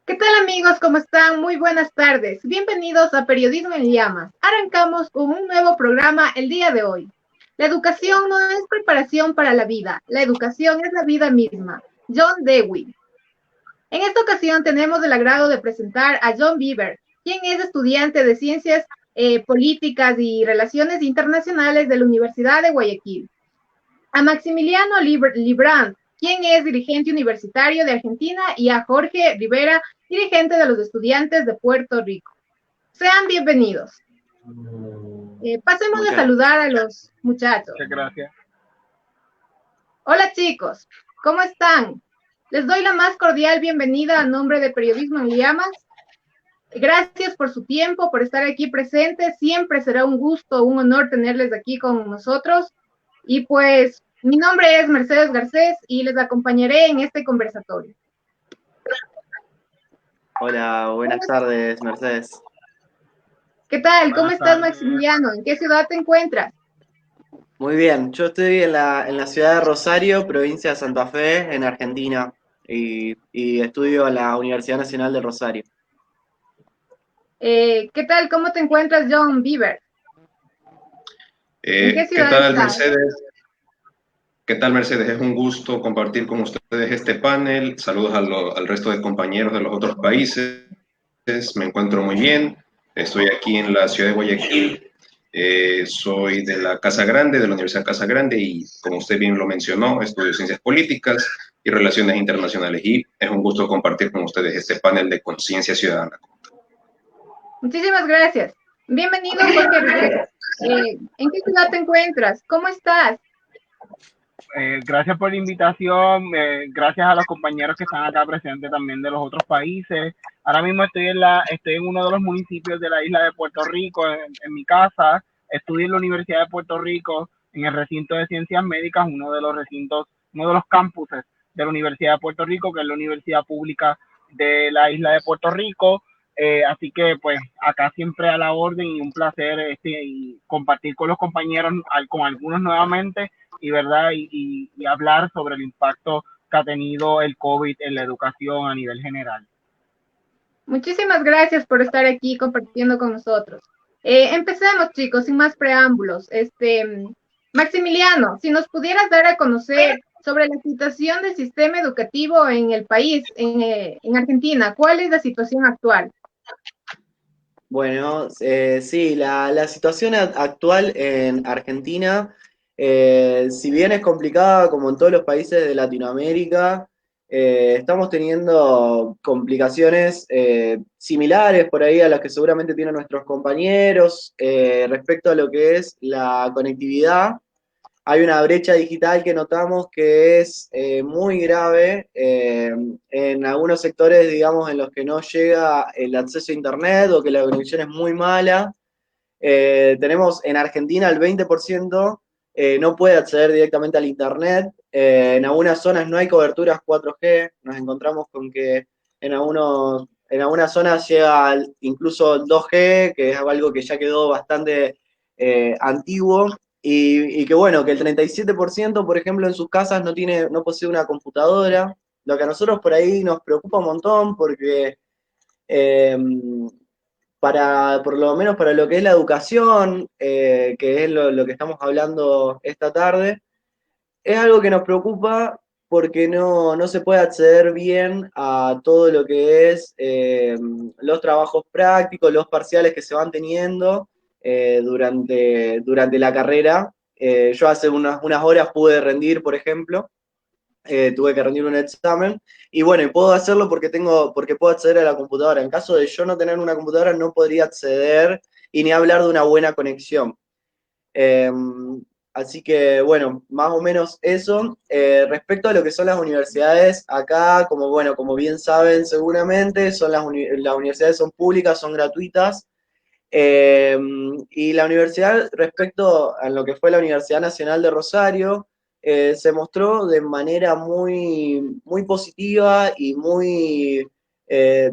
¿Qué tal amigos? ¿Cómo están? Muy buenas tardes. Bienvenidos a Periodismo en Llamas. Arrancamos con un nuevo programa el día de hoy. La educación no es preparación para la vida, la educación es la vida misma. John Dewey. En esta ocasión tenemos el agrado de presentar a John Beaver, quien es estudiante de Ciencias Políticas y Relaciones Internacionales de la Universidad de Guayaquil. A Maximiliano Librand, quien es dirigente universitario de Argentina, y a Jorge Rivera, dirigente de los estudiantes de Puerto Rico. Sean bienvenidos. Pasemos a Muchas, saludar a los muchachos. muchas gracias. Hola chicos, ¿cómo están? Les doy la más cordial bienvenida a nombre de Periodismo en Llamas. Gracias por su tiempo, por estar aquí presentes. Siempre será un gusto, un honor tenerles aquí con nosotros. Y pues mi nombre es Mercedes Garcés y les acompañaré en este conversatorio. Hola, buenas tardes, Mercedes. ¿Qué tal? ¿Cómo Buenas estás, tardes. Maximiliano? ¿En qué ciudad te encuentras? Muy bien, yo estoy en la ciudad de Rosario, provincia de Santa Fe, en Argentina, y estudio en la Universidad Nacional de Rosario. ¿Qué tal? ¿Cómo te encuentras, John Beaver? ¿En qué ¿Qué ciudad tal, estás? Mercedes? ¿Qué tal, Mercedes? Es un gusto compartir con ustedes este panel. Saludos al resto de compañeros de los otros países. Me encuentro muy bien. Estoy aquí en la ciudad de Guayaquil. Soy de la Casa Grande, de la Universidad Casa Grande, y como usted bien lo mencionó, estudio Ciencias Políticas y Relaciones Internacionales. Y es un gusto compartir con ustedes este panel de conciencia ciudadana. Muchísimas gracias. Bienvenido, Jorge Rivera. ¿En qué ciudad te encuentras? ¿Cómo estás? Gracias por la invitación. Gracias a los compañeros que están acá presentes también de los otros países. Ahora mismo estoy en uno de los municipios de la isla de Puerto Rico, en mi casa. Estudio en la Universidad de Puerto Rico, en el recinto de Ciencias Médicas, uno de los campuses de la Universidad de Puerto Rico, que es la universidad pública de la isla de Puerto Rico. Así que pues acá siempre a la orden y un placer y compartir con los compañeros, con algunos nuevamente, y verdad y hablar sobre el impacto que ha tenido el COVID en la educación a nivel general. Muchísimas gracias por estar aquí compartiendo con nosotros. Empecemos, chicos, sin más preámbulos. Maximiliano, si nos pudieras dar a conocer sobre la situación del sistema educativo en el país, en Argentina, ¿cuál es la situación actual? Bueno, sí, la situación actual en Argentina, si bien es complicada como en todos los países de Latinoamérica, estamos teniendo complicaciones similares por ahí a las que seguramente tienen nuestros compañeros respecto a lo que es la conectividad. Hay una brecha digital que notamos que es muy grave en algunos sectores, digamos, en los que no llega el acceso a Internet o que la conexión es muy mala. Tenemos en Argentina el 20% no puede acceder directamente al Internet. En algunas zonas no hay coberturas 4G. Nos encontramos con que en algunas zonas llega incluso el 2G, que es algo que ya quedó bastante antiguo. Y que bueno, que el 37%, por ejemplo, en sus casas no posee una computadora, lo que a nosotros por ahí nos preocupa un montón porque eh, por lo menos para lo que es la educación, que es lo que estamos hablando esta tarde, es algo que nos preocupa porque no se puede acceder bien a todo lo que es los trabajos prácticos, los parciales que se van teniendo durante la carrera. Yo hace unas horas pude rendir, por ejemplo, tuve que rendir un examen, y bueno, y puedo hacerlo porque puedo acceder a la computadora. En caso de yo no tener una computadora, no podría acceder y ni hablar de una buena conexión. Eh, Así que, bueno, más o menos eso. Respecto a lo que son las universidades, acá, como, bueno, como bien saben seguramente, las universidades son públicas, son gratuitas. Eh, y la universidad, respecto a lo que fue la Universidad Nacional de Rosario, se mostró de manera muy positiva y muy eh,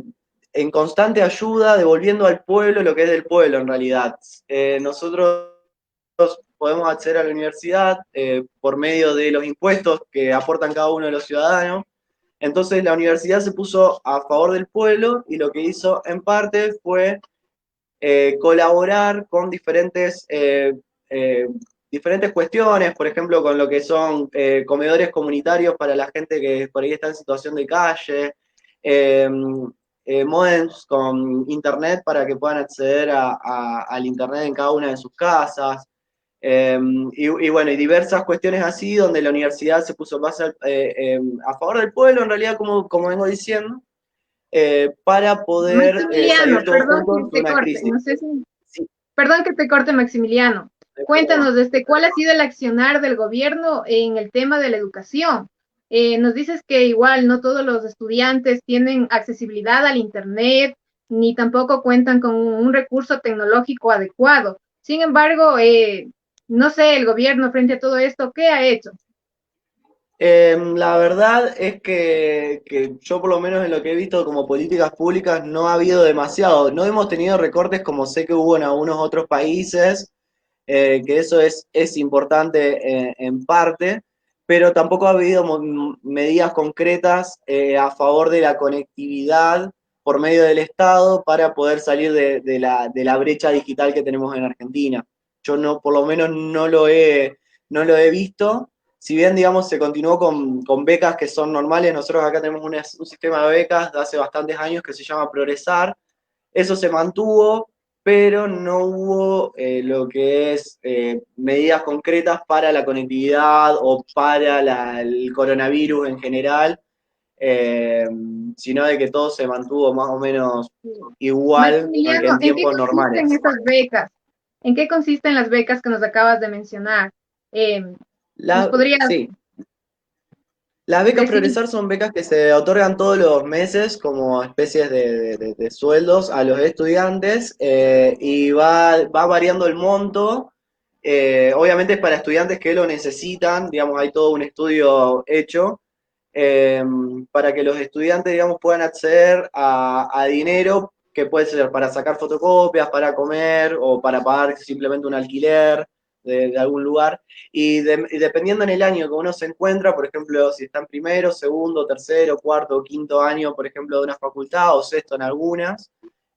en constante ayuda, devolviendo al pueblo lo que es del pueblo en realidad. Nosotros podemos acceder a la universidad por medio de los impuestos que aportan cada uno de los ciudadanos. Entonces la universidad se puso a favor del pueblo y lo que hizo en parte fue colaborar con diferentes cuestiones, por ejemplo, con lo que son comedores comunitarios para la gente que por ahí está en situación de calle, eh, modems con internet para que puedan acceder al internet en cada una de sus casas. Y bueno, y diversas cuestiones así, donde la universidad se puso más a favor del pueblo, en realidad, como vengo diciendo, para poder Maximiliano, salir todos perdón que juntos de te una corte, crisis. no sé si, Sí, perdón que te corte, Maximiliano. Cuéntanos, ¿cuál ha sido el accionar del gobierno en el tema de la educación? Nos dices que igual no todos los estudiantes tienen accesibilidad al Internet, ni tampoco cuentan con un recurso tecnológico adecuado. Sin embargo, no sé, el gobierno frente a todo esto, ¿qué ha hecho? La verdad es que yo por lo menos en lo que he visto como políticas públicas no ha habido demasiado. No hemos tenido recortes como sé que hubo en algunos otros países, que eso es importante en parte, pero tampoco ha habido medidas concretas a favor de la conectividad por medio del Estado para poder salir de la brecha digital que tenemos en Argentina. Yo no, por lo menos no lo he visto. Si bien, digamos, se continuó con becas que son normales, nosotros acá tenemos un sistema de becas de hace bastantes años que se llama Progresar. Eso se mantuvo, pero no hubo lo que es medidas concretas para la conectividad o para el coronavirus en general, eh, sino de que todo se mantuvo más o menos igual que Maximiliano, en ¿en qué tiempos consisten normales. esas becas? ¿En qué consisten las becas que nos acabas de mencionar? Eh, ¿Nos podrías Sí, las becas decir? Progresar son becas que se otorgan todos los meses como especies de sueldos a los estudiantes, y va variando el monto. Obviamente es para estudiantes que lo necesitan, digamos, hay todo un estudio hecho eh, para que los estudiantes, digamos, puedan acceder a dinero que puede ser para sacar fotocopias, para comer o para pagar simplemente un alquiler de algún lugar. Y dependiendo en el año que uno se encuentra, por ejemplo, si está en primero, segundo, tercero, cuarto o quinto año, por ejemplo, de una facultad o sexto en algunas,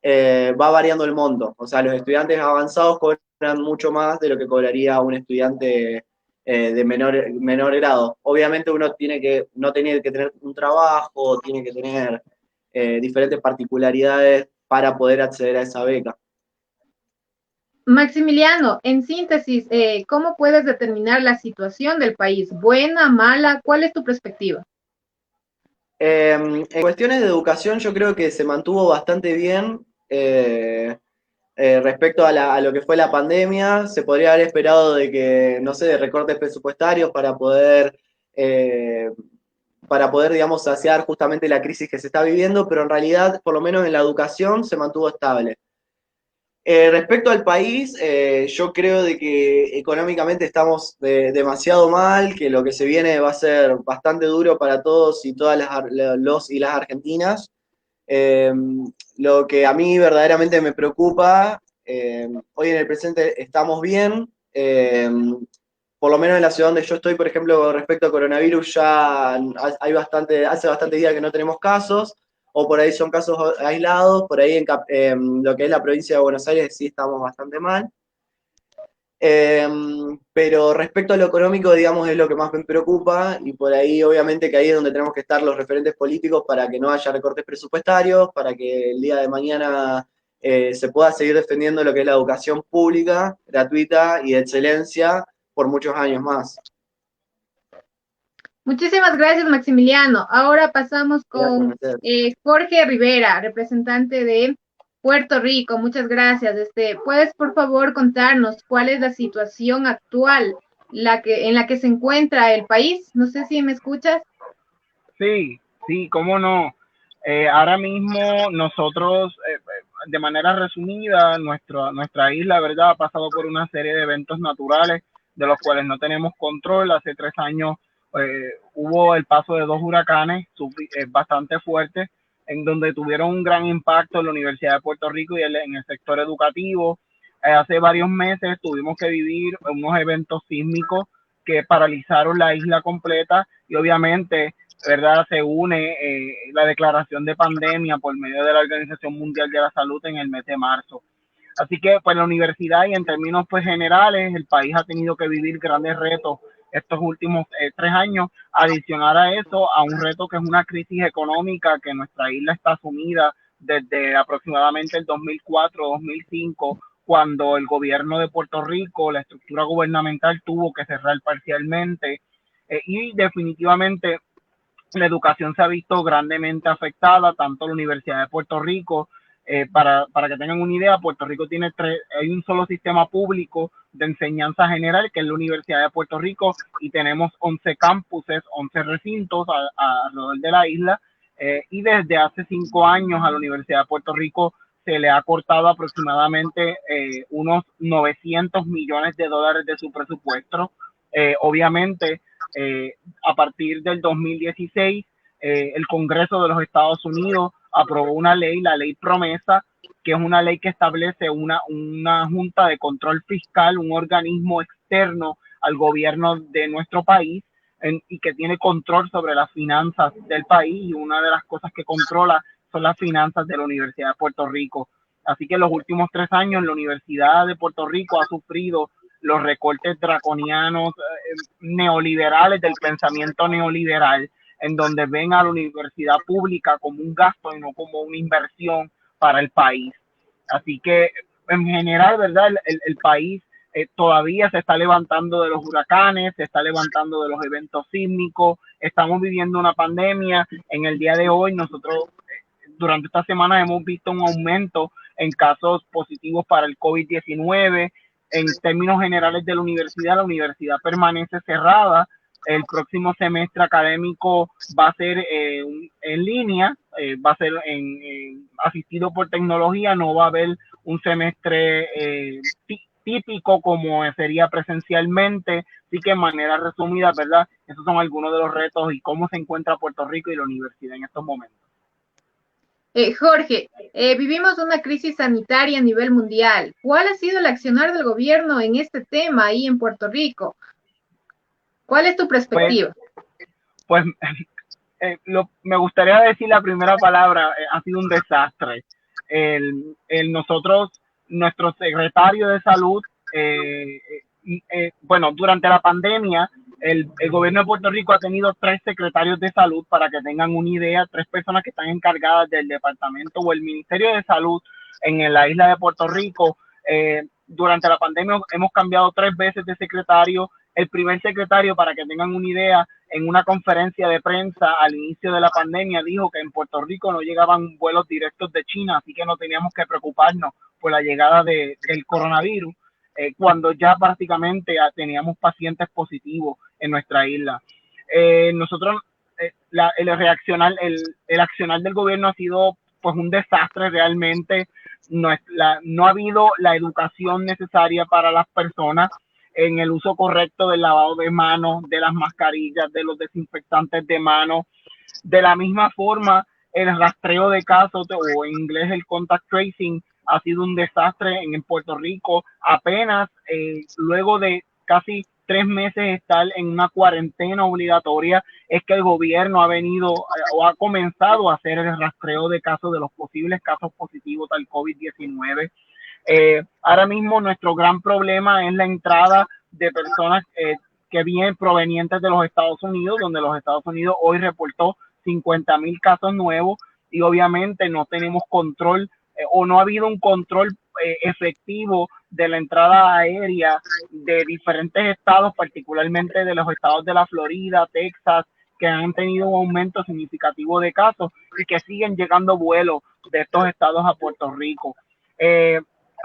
va variando el monto. O sea, los estudiantes avanzados cobran mucho más de lo que cobraría un estudiante de menor grado. Obviamente uno no tiene que tener un trabajo, tiene que tener diferentes particularidades para poder acceder a esa beca. Maximiliano, en síntesis, ¿cómo puedes determinar la situación del país? ¿Buena, mala? ¿Cuál es tu perspectiva? En cuestiones de educación yo creo que se mantuvo bastante bien. Respecto a lo que fue la pandemia, se podría haber esperado de que, no sé, de recortes presupuestarios eh, para poder, digamos, saciar justamente la crisis que se está viviendo, pero en realidad, por lo menos en la educación, se mantuvo estable. Respecto al país, yo creo de que económicamente estamos demasiado mal, que lo que se viene va a ser bastante duro para todos y todas los y las argentinas. Eh, lo que a mí verdaderamente me preocupa, hoy en el presente estamos bien, por lo menos en la ciudad donde yo estoy, por ejemplo, respecto a coronavirus, ya hace bastante días que no tenemos casos, o por ahí son casos aislados, por ahí en lo que es la provincia de Buenos Aires sí estamos bastante mal. Pero respecto a lo económico, digamos, es lo que más me preocupa y por ahí obviamente que ahí es donde tenemos que estar los referentes políticos para que no haya recortes presupuestarios, para que el día de mañana se pueda seguir defendiendo lo que es la educación pública, gratuita y de excelencia por muchos años más. Muchísimas gracias, Maximiliano. Ahora pasamos Gracias, con Mercedes. Jorge Rivera, representante de Puerto Rico. Muchas gracias. ¿Puedes, por favor, contarnos cuál es la situación actual en la que se encuentra el país? No sé si me escuchas. Sí, sí, cómo no. Ahora mismo nosotros, de manera resumida, nuestra isla, ¿verdad?, ha pasado por una serie de eventos naturales de los cuales no tenemos control. Hace 3 años hubo el paso de 2 huracanes bastante fuertes, en donde tuvieron un gran impacto en la Universidad de Puerto Rico y en el sector educativo. Hace varios meses tuvimos que vivir unos eventos sísmicos que paralizaron la isla completa y obviamente ¿verdad? Se une la declaración de pandemia por medio de la Organización Mundial de la Salud en el mes de marzo. Así que pues la universidad y en términos pues generales el país ha tenido que vivir grandes retos estos últimos 3 años, adicionar a eso a un reto que es una crisis económica que nuestra isla está sumida desde aproximadamente el 2004-2005, cuando el gobierno de Puerto Rico, la estructura gubernamental tuvo que cerrar parcialmente y definitivamente la educación se ha visto grandemente afectada, tanto la Universidad de Puerto Rico, para que tengan una idea, Puerto Rico hay un solo sistema público de enseñanza general, que es la Universidad de Puerto Rico, y tenemos 11 campuses, 11 recintos alrededor de la isla, y desde hace 5 años a la Universidad de Puerto Rico se le ha cortado aproximadamente unos $900 millones de su presupuesto. Obviamente, a partir del 2016, el Congreso de los Estados Unidos aprobó una ley, la Ley Promesa, que es una ley que establece una junta de control fiscal, un organismo externo al gobierno de nuestro país y que tiene control sobre las finanzas del país, y una de las cosas que controla son las finanzas de la Universidad de Puerto Rico. Así que en los últimos 3 años la Universidad de Puerto Rico ha sufrido los recortes draconianos neoliberales del pensamiento neoliberal, en donde ven a la universidad pública como un gasto y no como una inversión para el país. Así que en general, ¿verdad? El país todavía se está levantando de los huracanes, se está levantando de los eventos sísmicos, estamos viviendo una pandemia. En el día de hoy nosotros durante esta semana hemos visto un aumento en casos positivos para el COVID-19. En términos generales de la universidad permanece cerrada. El próximo semestre académico va a ser en línea, va a ser asistido por tecnología, no va a haber un semestre típico como sería presencialmente. Así que en manera resumida, ¿verdad? Esos son algunos de los retos y cómo se encuentra Puerto Rico y la universidad en estos momentos. Jorge, vivimos una crisis sanitaria a nivel mundial. ¿Cuál ha sido el accionar del gobierno en este tema ahí en Puerto Rico? ¿Cuál es tu perspectiva? Pues me gustaría decir la primera palabra, ha sido un desastre. Nuestro secretario de salud, bueno, durante la pandemia, el gobierno de Puerto Rico ha tenido 3 secretarios de salud, para que tengan una idea, 3 personas que están encargadas del departamento o el Ministerio de Salud en la isla de Puerto Rico. Durante la pandemia hemos cambiado 3 veces de secretario. El primer secretario, para que tengan una idea, en una conferencia de prensa al inicio de la pandemia dijo que en Puerto Rico no llegaban vuelos directos de China, así que no teníamos que preocuparnos por la llegada del coronavirus, cuando ya prácticamente teníamos pacientes positivos en nuestra isla. Nosotros, el accionar del gobierno ha sido pues un desastre realmente. No ha habido la educación necesaria para las personas en el uso correcto del lavado de manos, de las mascarillas, de los desinfectantes de manos. De la misma forma, el rastreo de casos, o en inglés el contact tracing, ha sido un desastre en Puerto Rico. Apenas luego de casi 3 meses estar en una cuarentena obligatoria, es que el gobierno ha venido o ha comenzado a hacer el rastreo de casos, de los posibles casos positivos del COVID-19. Ahora mismo nuestro gran problema es la entrada de personas que vienen provenientes de los Estados Unidos, donde los Estados Unidos hoy reportó 50,000 casos nuevos, y obviamente no tenemos control o no ha habido un control efectivo de la entrada aérea de diferentes estados, particularmente de los estados de la Florida, Texas, que han tenido un aumento significativo de casos y que siguen llegando vuelos de estos estados a Puerto Rico.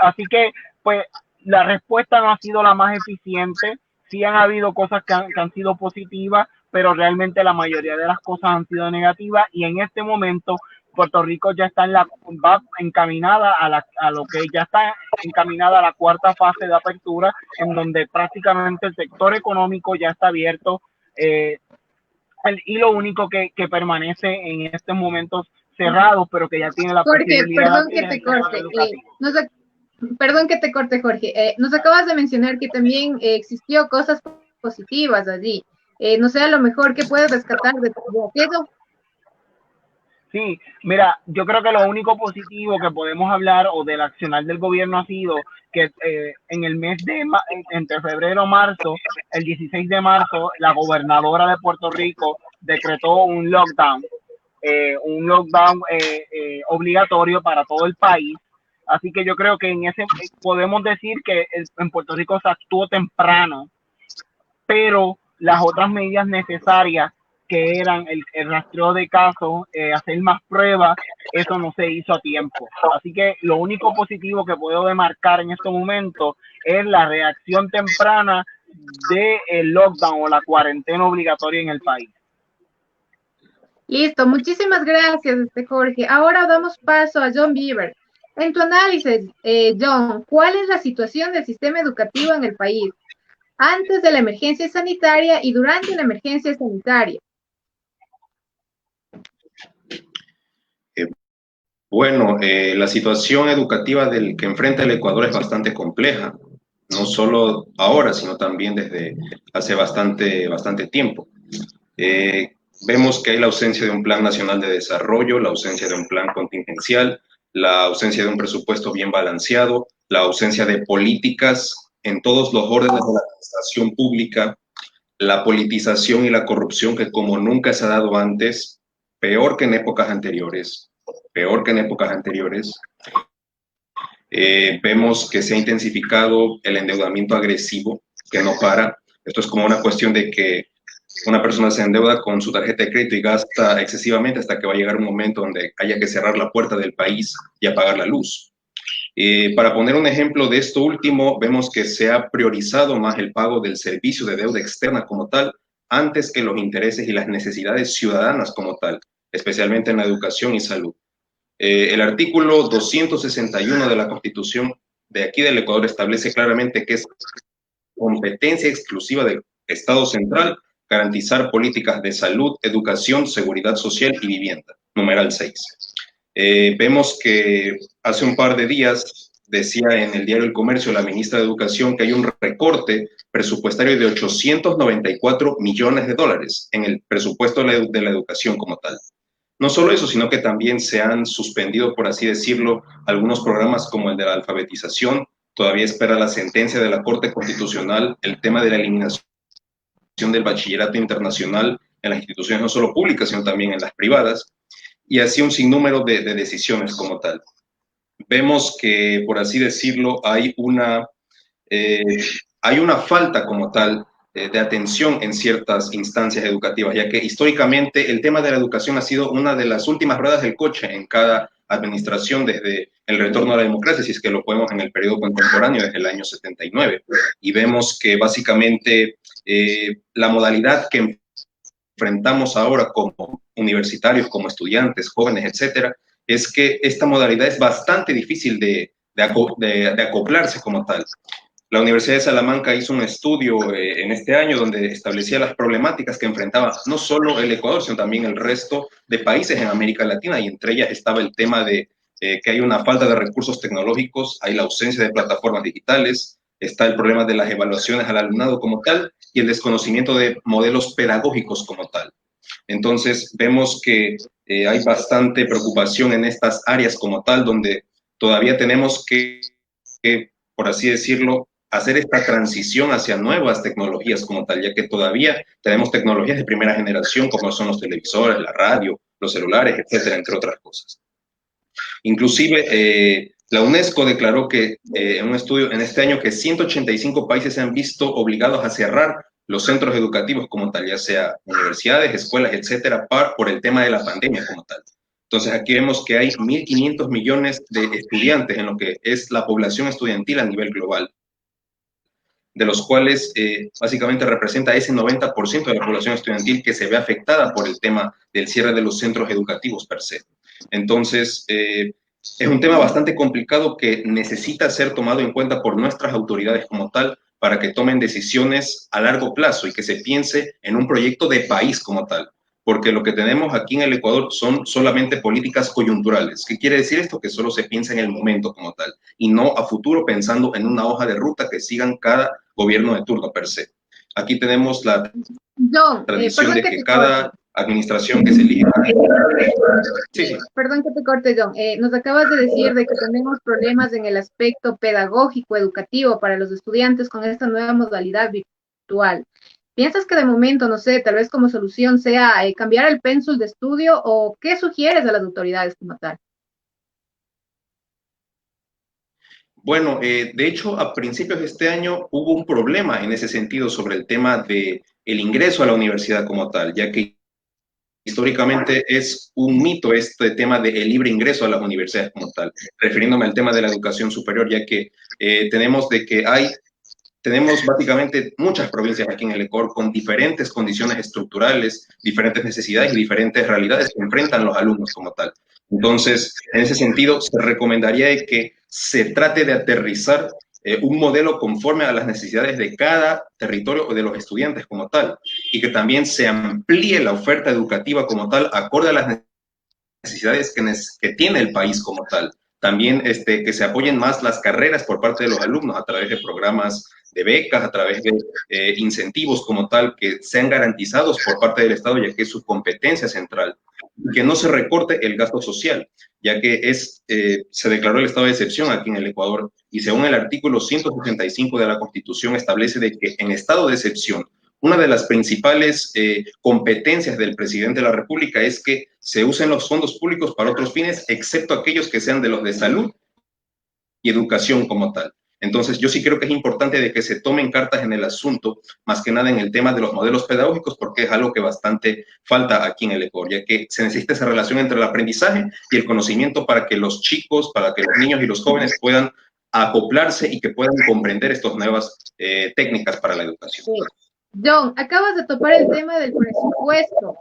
Así que, pues, la respuesta no ha sido la más eficiente. Sí han habido cosas que han sido positivas, pero realmente la mayoría de las cosas han sido negativas, y en este momento Puerto Rico ya está va encaminada a lo que ya está encaminada a la 4ª fase de apertura, en donde prácticamente el sector económico ya está abierto, y lo único que permanece en estos momentos cerrado, pero que ya tiene la posibilidad. Perdón que te corte. Perdón que te corte, Jorge. Nos acabas de mencionar que también existió cosas positivas allí. No sé, a lo mejor, ¿qué puedes rescatar de aquello? Sí, mira, yo creo que lo único positivo que podemos hablar o del accionar del gobierno ha sido que en el mes de, entre febrero y marzo, el 16 de marzo, la gobernadora de Puerto Rico decretó un lockdown obligatorio para todo el país. Así que yo creo que en ese podemos decir que en Puerto Rico se actuó temprano, pero las otras medidas necesarias que eran el rastreo de casos, hacer más pruebas, eso no se hizo a tiempo. Así que lo único positivo que puedo demarcar en este momento es la reacción temprana del lockdown o la cuarentena obligatoria en el país. Listo, muchísimas gracias, Jorge. Ahora damos paso a John Beaver. En tu análisis, John, ¿cuál es la situación del sistema educativo en el país antes de la emergencia sanitaria y durante la emergencia sanitaria? Bueno, la situación educativa del que enfrenta el Ecuador es bastante compleja, no solo ahora, sino también desde hace bastante tiempo. Vemos que hay la ausencia de un plan nacional de desarrollo, la ausencia de un plan contingencial, la ausencia de un presupuesto bien balanceado, la ausencia de políticas en todos los órdenes de la administración pública, la politización y la corrupción que como nunca se ha dado antes, peor que en épocas anteriores, peor que en épocas anteriores. Vemos que se ha intensificado el endeudamiento agresivo, que no para. Esto es como una cuestión de que una persona se endeuda con su tarjeta de crédito y gasta excesivamente hasta que va a llegar un momento donde haya que cerrar la puerta del país y apagar la luz. Para poner un ejemplo de esto último, vemos que se ha priorizado más el pago del servicio de deuda externa como tal, antes que los intereses y las necesidades ciudadanas como tal, especialmente en la educación y salud. El artículo 261 de la Constitución de aquí del Ecuador establece claramente que es competencia exclusiva del Estado central garantizar políticas de salud, educación, seguridad social y vivienda. Numeral 6. Vemos que hace un par de días decía en el diario El Comercio la ministra de Educación que hay un recorte presupuestario de 894 millones de dólares en el presupuesto de la educación como tal. No solo eso, sino que también se han suspendido, por así decirlo, algunos programas como el de la alfabetización. Todavía espera la sentencia de la Corte Constitucional, el tema de la eliminación del bachillerato internacional en las instituciones no solo públicas, sino también en las privadas, y así un sinnúmero de decisiones como tal. Vemos que, por así decirlo, hay una falta como tal de atención en ciertas instancias educativas, ya que históricamente el tema de la educación ha sido una de las últimas ruedas del coche en cada administración desde el retorno a la democracia, si es que lo podemos en el periodo contemporáneo, desde el año 79. Y vemos que básicamente la modalidad que enfrentamos ahora como universitarios, como estudiantes, jóvenes, etcétera, es que esta modalidad es bastante difícil de acoplarse como tal. La Universidad de Salamanca hizo un estudio en este año donde establecía las problemáticas que enfrentaba no solo el Ecuador, sino también el resto de países en América Latina, y entre ellas estaba el tema de que hay una falta de recursos tecnológicos, hay la ausencia de plataformas digitales, está el problema de las evaluaciones al alumnado como tal y el desconocimiento de modelos pedagógicos como tal. Entonces, vemos que hay bastante preocupación en estas áreas como tal, donde todavía tenemos que por así decirlo, hacer esta transición hacia nuevas tecnologías como tal, ya que todavía tenemos tecnologías de primera generación como son los televisores, la radio, los celulares, etcétera, entre otras cosas. Inclusive, la UNESCO declaró que en un estudio en este año que 185 países se han visto obligados a cerrar los centros educativos como tal, ya sea universidades, escuelas, etcétera, por el tema de la pandemia como tal. Entonces aquí vemos que hay 1.500 millones de estudiantes en lo que es la población estudiantil a nivel global, de los cuales básicamente representa ese 90% de la población estudiantil que se ve afectada por el tema del cierre de los centros educativos per se. Entonces, es un tema bastante complicado que necesita ser tomado en cuenta por nuestras autoridades como tal para que tomen decisiones a largo plazo y que se piense en un proyecto de país como tal. Porque lo que tenemos aquí en el Ecuador son solamente políticas coyunturales. ¿Qué quiere decir esto? Que solo se piensa en el momento como tal y no a futuro pensando en una hoja de ruta que sigan cada gobierno de turno per se. Aquí tenemos la John, tradición perdón de que que te corte. cada administración que se elige... Sí, sí. Perdón que te corte, John. Nos acabas de decir de que tenemos problemas en el aspecto pedagógico, educativo para los estudiantes con esta nueva modalidad virtual. ¿Piensas que de momento, no sé, tal vez como solución sea cambiar el pénsul de estudio o qué sugieres a las autoridades como tal? Bueno, de hecho, a principios de este año hubo un problema en ese sentido sobre el tema de el ingreso a la universidad como tal, ya que históricamente es un mito este tema del libre ingreso a las universidades como tal, refiriéndome al tema de la educación superior, ya que tenemos básicamente muchas provincias aquí en el Ecuador con diferentes condiciones estructurales, diferentes necesidades y diferentes realidades que enfrentan los alumnos como tal. Entonces, en ese sentido, se recomendaría que se trate de aterrizar un modelo conforme a las necesidades de cada territorio o de los estudiantes como tal, y que también se amplíe la oferta educativa como tal, acorde a las necesidades que tiene el país como tal. También que se apoyen más las carreras por parte de los alumnos a través de programas de becas, a través de incentivos como tal, que sean garantizados por parte del Estado, ya que es su competencia central. Que no se recorte el gasto social, ya que se declaró el estado de excepción aquí en el Ecuador y según el artículo 165 de la Constitución establece de que en estado de excepción una de las principales competencias del presidente de la República es que se usen los fondos públicos para otros fines, excepto aquellos que sean de los de salud y educación como tal. Entonces, yo sí creo que es importante de que se tomen cartas en el asunto, más que nada en el tema de los modelos pedagógicos, porque es algo que bastante falta aquí en el Ecuador, ya que se necesita esa relación entre el aprendizaje y el conocimiento para que los chicos, para que los niños y los jóvenes puedan acoplarse y que puedan comprender estas nuevas técnicas para la educación. Sí. John, acabas de topar el tema del presupuesto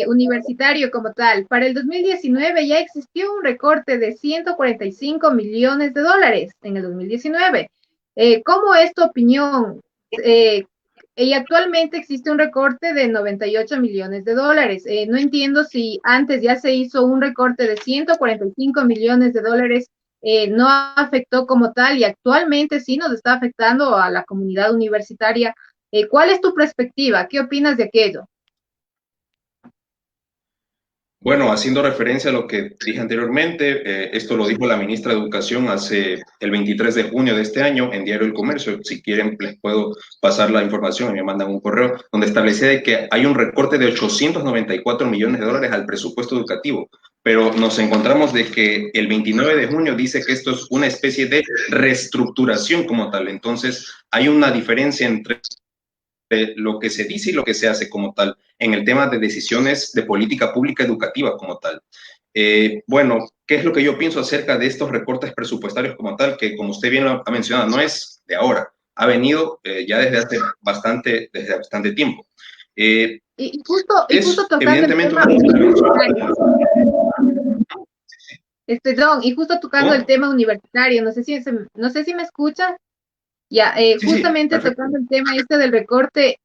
universitario como tal. Para el 2019 ya existió un recorte de 145 millones de dólares en el 2019. ¿Cómo es tu opinión? Y actualmente existe un recorte de 98 millones de dólares. No entiendo si antes ya se hizo un recorte de 145 millones de dólares, no afectó como tal y actualmente sí nos está afectando a la comunidad universitaria. ¿Cuál es tu perspectiva? ¿Qué opinas de aquello? Bueno, haciendo referencia a lo que dije anteriormente, esto lo dijo la ministra de Educación hace el 23 de junio de este año en Diario El Comercio. Si quieren, les puedo pasar la información y me mandan un correo donde establecía de que hay un recorte de 894 millones de dólares al presupuesto educativo. Pero nos encontramos de que el 29 de junio dice que esto es una especie de reestructuración como tal. Entonces, hay una diferencia entre lo que se dice y lo que se hace como tal en el tema de decisiones de política pública educativa como tal. Bueno, ¿qué es lo que yo pienso acerca de estos recortes presupuestarios como tal? Que como usted bien lo ha mencionado, no es de ahora, ha venido ya desde bastante tiempo. Y justo tocando evidentemente el tema universitario. John, y justo tocando el tema universitario, no sé si me escuchas. Ya, sí, justamente sí, tocando el tema este del recorte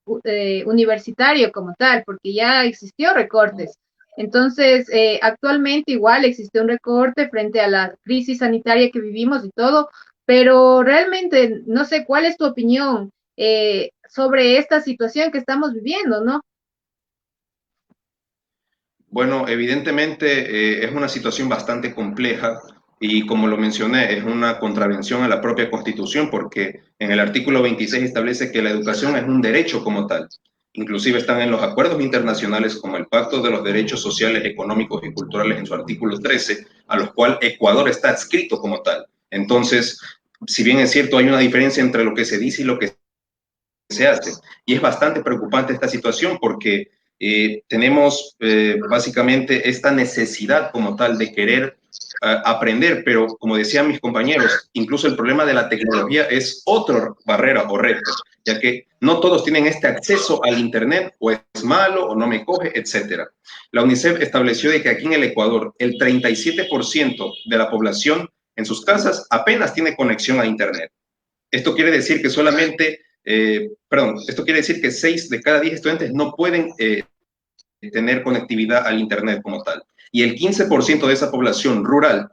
universitario como tal, porque ya existió recortes. Entonces, actualmente igual existe un recorte frente a la crisis sanitaria que vivimos y todo, pero realmente no sé cuál es tu opinión sobre esta situación que estamos viviendo, ¿no? Bueno, evidentemente es una situación bastante compleja y como lo mencioné, es una contravención a la propia Constitución porque en el artículo 26 establece que la educación es un derecho como tal. Inclusive están en los acuerdos internacionales como el Pacto de los Derechos Sociales, Económicos y Culturales en su artículo 13, a los cuales Ecuador está adscrito como tal. Entonces, si bien es cierto, hay una diferencia entre lo que se dice y lo que se hace. Y es bastante preocupante esta situación porque tenemos básicamente esta necesidad como tal de querer aprender, pero como decían mis compañeros, incluso el problema de la tecnología es otra barrera o reto, ya que no todos tienen este acceso al Internet, o es malo, o no me coge, etcétera. La UNICEF estableció de que aquí en el Ecuador el 37% de la población en sus casas apenas tiene conexión a Internet. Esto quiere decir que esto quiere decir que 6 de cada 10 estudiantes no pueden tener conectividad al Internet como tal. Y el 15% de esa población rural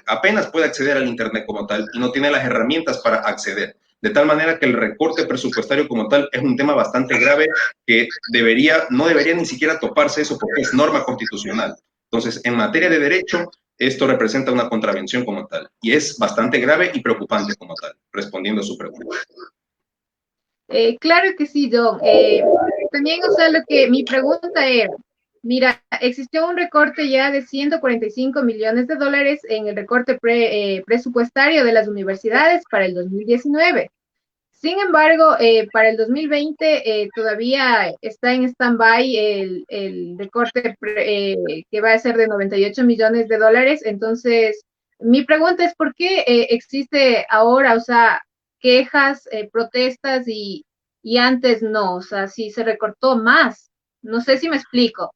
apenas puede acceder al Internet como tal y no tiene las herramientas para acceder. de tal manera que el recorte presupuestario como tal es un tema bastante grave que no debería ni siquiera toparse eso porque es norma constitucional. Entonces, en materia de derecho, esto representa una contravención como tal y es bastante grave y preocupante como tal, respondiendo a su pregunta. Claro que sí, John. También, o sea, lo que mi pregunta era, mira, existió un recorte ya de 145 millones de dólares en el recorte presupuestario de las universidades para el 2019. Sin embargo, para el 2020 todavía está en stand-by el recorte que va a ser de 98 millones de dólares. Entonces, mi pregunta es, ¿por qué existe ahora, o sea, quejas, protestas y antes no? O sea, si se recortó más. No sé si me explico.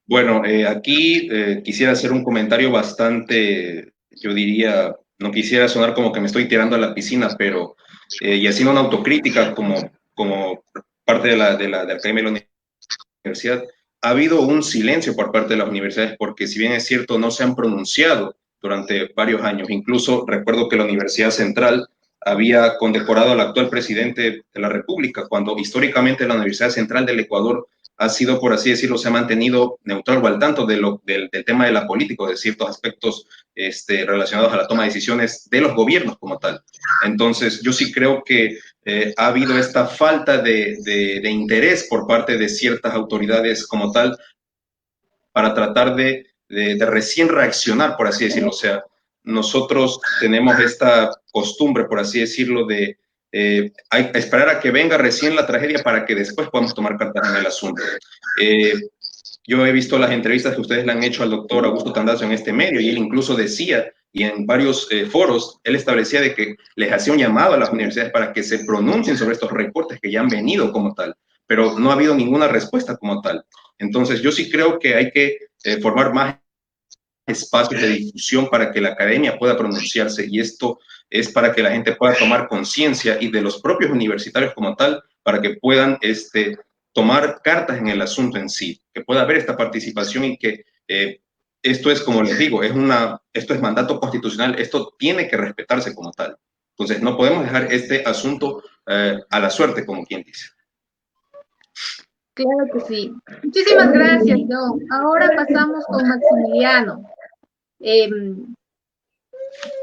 Bueno, aquí quisiera hacer un comentario bastante, yo diría, no quisiera sonar como que me estoy tirando a la piscina, pero y haciendo una autocrítica como parte de la Academia de la Universidad, ha habido un silencio por parte de las universidades porque si bien es cierto, no se han pronunciado durante varios años. Incluso recuerdo que la Universidad Central había condecorado al actual presidente de la República, cuando históricamente la Universidad Central del Ecuador ha sido, por así decirlo, se ha mantenido neutral o al tanto del tema de la política, de ciertos aspectos relacionados a la toma de decisiones de los gobiernos como tal. Entonces, yo sí creo que ha habido esta falta de interés por parte de ciertas autoridades como tal para tratar de recién reaccionar, por así decirlo. O sea, nosotros tenemos esta costumbre, por así decirlo, de esperar a que venga recién la tragedia para que después podamos tomar cartas en el asunto. Yo he visto las entrevistas que ustedes le han hecho al doctor Augusto Tandazo en este medio y él incluso decía, y en varios foros, él establecía de que les hacía un llamado a las universidades para que se pronuncien sobre estos recortes que ya han venido como tal, pero no ha habido ninguna respuesta como tal. Entonces, yo sí creo que hay que formar más espacios de difusión para que la academia pueda pronunciarse y esto es para que la gente pueda tomar conciencia y de los propios universitarios como tal, para que puedan tomar cartas en el asunto en sí, que pueda haber esta participación y que esto es, como les digo, esto es mandato constitucional, esto tiene que respetarse como tal. Entonces, no podemos dejar este asunto a la suerte, como quien dice. Claro que sí. Muchísimas gracias, John. Ahora pasamos con Maximiliano. Em,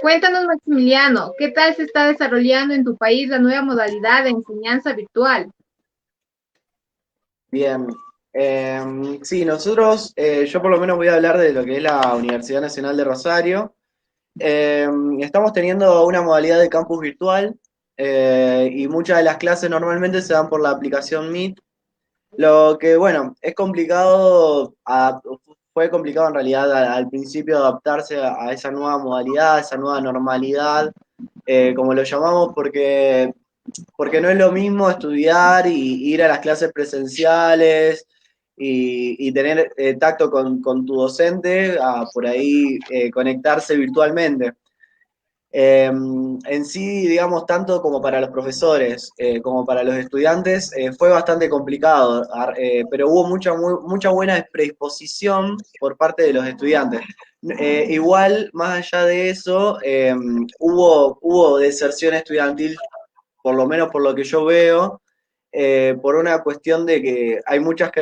Cuéntanos, Maximiliano, ¿qué tal se está desarrollando en tu país la nueva modalidad de enseñanza virtual? Bien, sí, nosotros, yo por lo menos voy a hablar de lo que es la Universidad Nacional de Rosario. Estamos teniendo una modalidad de campus virtual y muchas de las clases normalmente se dan por la aplicación Meet. Lo que, bueno, es complicado, fue complicado en realidad al principio adaptarse a esa nueva modalidad, a esa nueva normalidad, como lo llamamos, porque no es lo mismo estudiar y ir a las clases presenciales y tener tacto con tu docente, a por ahí conectarse virtualmente. En sí, digamos, tanto como para los profesores como para los estudiantes, fue bastante complicado, pero hubo mucha buena predisposición por parte de los estudiantes. Igual, más allá de eso, hubo deserción estudiantil, por lo menos por lo que yo veo, por una cuestión de que hay muchas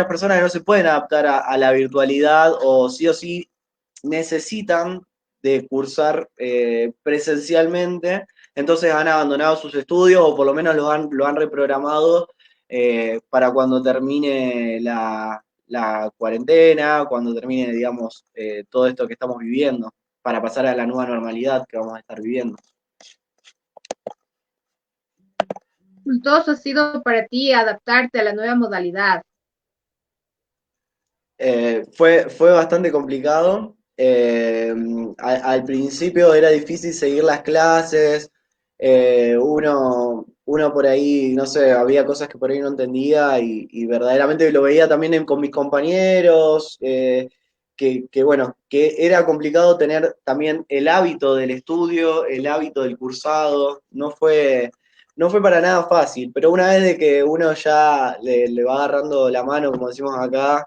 personas que no se pueden adaptar a la virtualidad o sí necesitan de cursar presencialmente, entonces han abandonado sus estudios o por lo menos lo han reprogramado para cuando termine la cuarentena, cuando termine, digamos, todo esto que estamos viviendo, para pasar a la nueva normalidad que vamos a estar viviendo. Dificultoso ha sido para ti adaptarte a la nueva modalidad. Fue bastante complicado. Al principio era difícil seguir las clases. Uno por ahí, no sé, había cosas que por ahí no entendía y verdaderamente lo veía también con mis compañeros, bueno, que era complicado tener también el hábito del estudio, el hábito del cursado. No fue para nada fácil, pero una vez de que uno ya le va agarrando la mano, como decimos acá,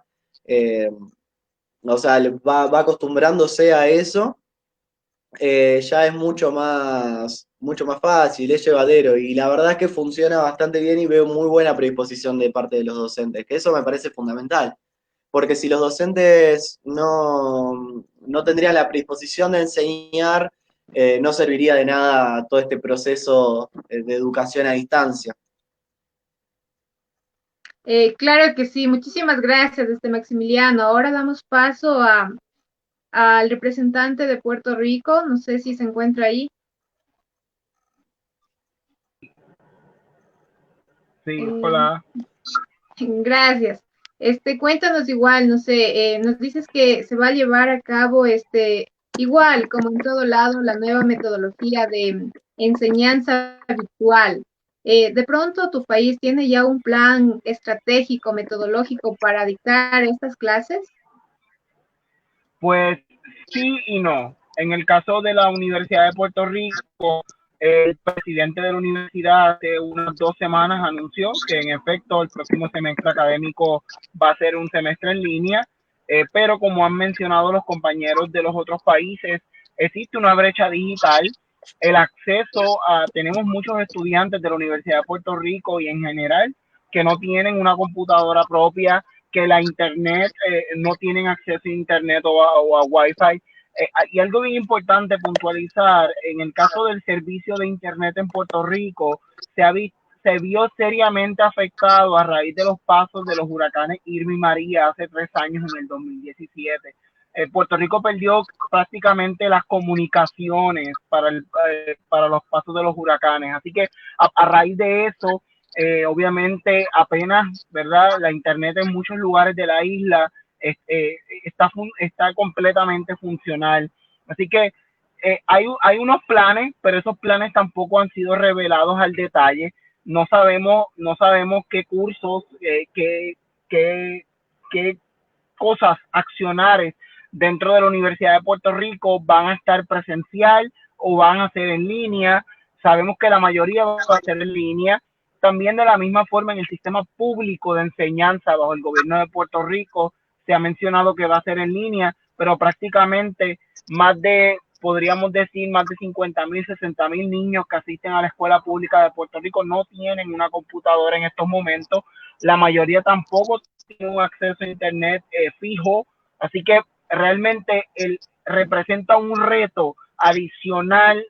o sea, va acostumbrándose a eso. ya es mucho más fácil, es llevadero, y la verdad es que funciona bastante bien y veo muy buena predisposición de parte de los docentes, que eso me parece fundamental, porque si los docentes no tendrían la predisposición de enseñar, no serviría de nada todo este proceso de educación a distancia. Claro que sí, muchísimas gracias, Maximiliano. Ahora damos paso al representante de Puerto Rico, no sé si se encuentra ahí. Sí, Eh, hola. Gracias. Cuéntanos igual, no sé, nos dices que se va a llevar a cabo igual, como en todo lado, la nueva metodología de enseñanza virtual. De pronto, ¿tu país tiene ya un plan estratégico, metodológico para dictar estas clases? Pues sí y no. En el caso de la Universidad de Puerto Rico, el presidente de la universidad hace unas 2 semanas anunció que en efecto el próximo semestre académico va a ser un semestre en línea, pero como han mencionado los compañeros de los otros países, existe una brecha digital. El acceso tenemos muchos estudiantes de la Universidad de Puerto Rico y en general que no tienen una computadora propia, que la internet, no tienen acceso a internet o a Wi-Fi. Y algo bien importante puntualizar, en el caso del servicio de internet en Puerto Rico, se vio seriamente afectado a raíz de los pasos de los huracanes Irma y María hace 3 años, en el 2017. Puerto Rico perdió prácticamente las comunicaciones para los pasos de los huracanes. Así que a raíz de eso, obviamente apenas, ¿verdad? La internet en muchos lugares de la isla está completamente funcional. Así que hay unos planes, pero esos planes tampoco han sido revelados al detalle. No sabemos qué cursos, qué cosas, accionares dentro de la Universidad de Puerto Rico van a estar presencial o van a ser en línea. Sabemos que la mayoría va a ser en línea. También de la misma forma en el sistema público de enseñanza bajo el gobierno de Puerto Rico se ha mencionado que va a ser en línea, pero prácticamente podríamos decir, más de 50,000, 60,000 niños que asisten a la escuela pública de Puerto Rico no tienen una computadora en estos momentos. La mayoría tampoco tiene un acceso a internet fijo, así que realmente representa un reto adicional.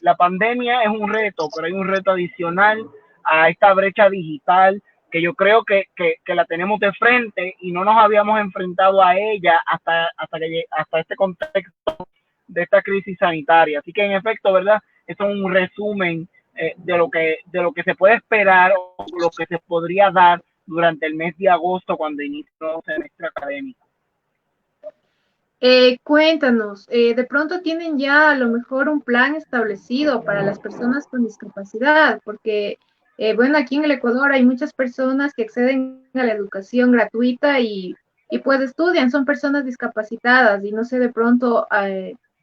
La pandemia es un reto, pero hay un reto adicional a esta brecha digital que yo creo que la tenemos de frente y no nos habíamos enfrentado a ella hasta este contexto de esta crisis sanitaria. Así que en efecto, ¿verdad? Eso es un resumen de lo que se puede esperar o lo que se podría dar durante el mes de agosto cuando inicia el nuevo semestre académico. Cuéntanos, de pronto tienen ya a lo mejor un plan establecido para las personas con discapacidad, porque, bueno, aquí en el Ecuador hay muchas personas que acceden a la educación gratuita y pues estudian, son personas discapacitadas y no sé, de pronto,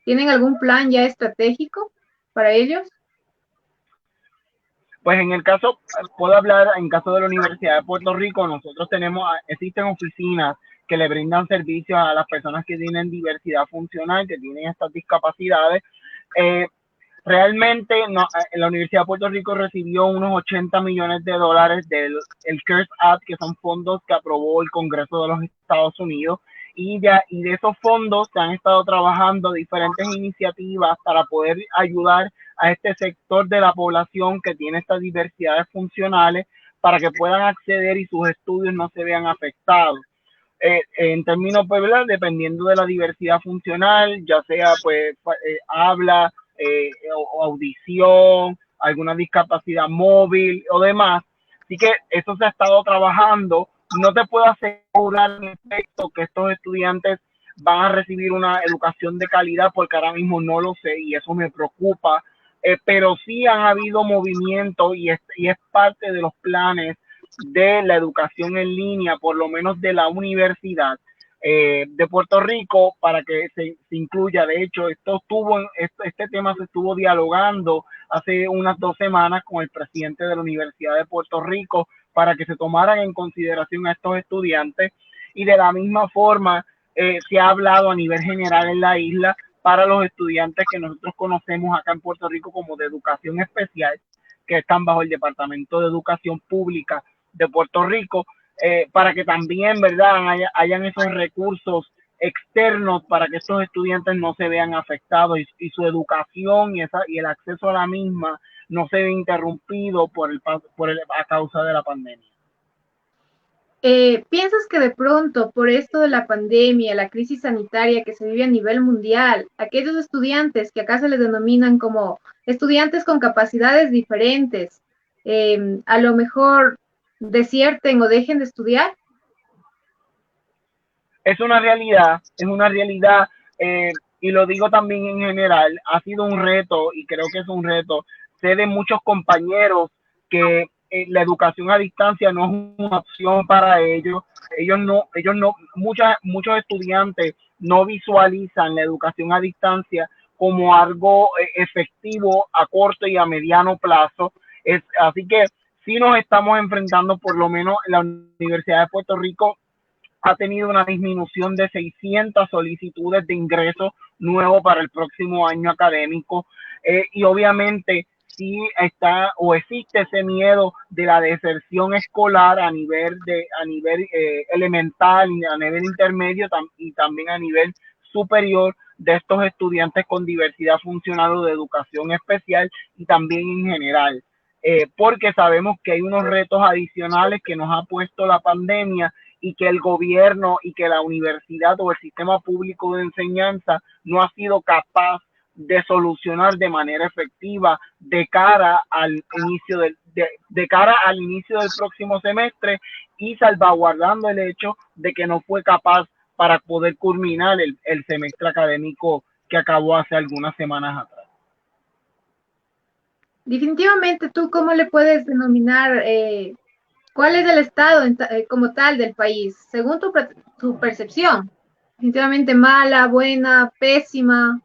¿tienen algún plan ya estratégico para ellos? Pues puedo hablar en caso de la Universidad de Puerto Rico. Nosotros existen oficinas que le brindan servicios a las personas que tienen diversidad funcional, que tienen estas discapacidades. Eh, Realmente la Universidad de Puerto Rico recibió unos 80 millones de dólares del CARES Act, que son fondos que aprobó el Congreso de los Estados Unidos, y de esos fondos se han estado trabajando diferentes iniciativas para poder ayudar a este sector de la población que tiene estas diversidades funcionales para que puedan acceder y sus estudios no se vean afectados. En términos, pues, ¿verdad? Dependiendo de la diversidad funcional, ya sea pues habla, o audición, alguna discapacidad móvil o demás. Así que eso se ha estado trabajando. No te puedo asegurar en efecto que estos estudiantes van a recibir una educación de calidad porque ahora mismo no lo sé y eso me preocupa. Pero sí han habido movimientos y es parte de los planes de la educación en línea, por lo menos de la universidad de Puerto Rico, para que se incluya. De hecho, este tema se estuvo dialogando hace unas 2 semanas con el presidente de la Universidad de Puerto Rico para que se tomaran en consideración a estos estudiantes, y de la misma forma se ha hablado a nivel general en la isla para los estudiantes que nosotros conocemos acá en Puerto Rico como de educación especial, que están bajo el Departamento de Educación Pública de Puerto Rico, para que también, ¿verdad?, hayan esos recursos externos para que estos estudiantes no se vean afectados y su educación y el acceso a la misma no se ve interrumpido a causa de la pandemia. ¿Piensas que de pronto, por esto de la pandemia, la crisis sanitaria que se vive a nivel mundial, aquellos estudiantes que acá se les denominan como estudiantes con capacidades diferentes, a lo mejor desierten o dejen de estudiar? Es una realidad, y lo digo también en general, ha sido un reto, y creo que es un reto. Sé de muchos compañeros que la educación a distancia no es una opción para ellos. Muchos estudiantes no visualizan la educación a distancia como algo efectivo a corto y a mediano plazo. Así que sí nos estamos enfrentando, por lo menos en la Universidad de Puerto Rico, ha tenido una disminución de 600 solicitudes de ingreso nuevo para el próximo año académico, y obviamente sí está o existe ese miedo de la deserción escolar a nivel elemental, a nivel intermedio y también a nivel superior de estos estudiantes con diversidad funcional o de educación especial y también en general, porque sabemos que hay unos retos adicionales que nos ha puesto la pandemia y que el gobierno y que la universidad o el sistema público de enseñanza no ha sido capaz de solucionar de manera efectiva de cara al inicio del próximo semestre, y salvaguardando el hecho de que no fue capaz para poder culminar el semestre académico que acabó hace algunas semanas atrás. Definitivamente, ¿tú cómo le puedes denominar cuál es el estado como tal del país, según tu percepción? Definitivamente mala, buena, pésima.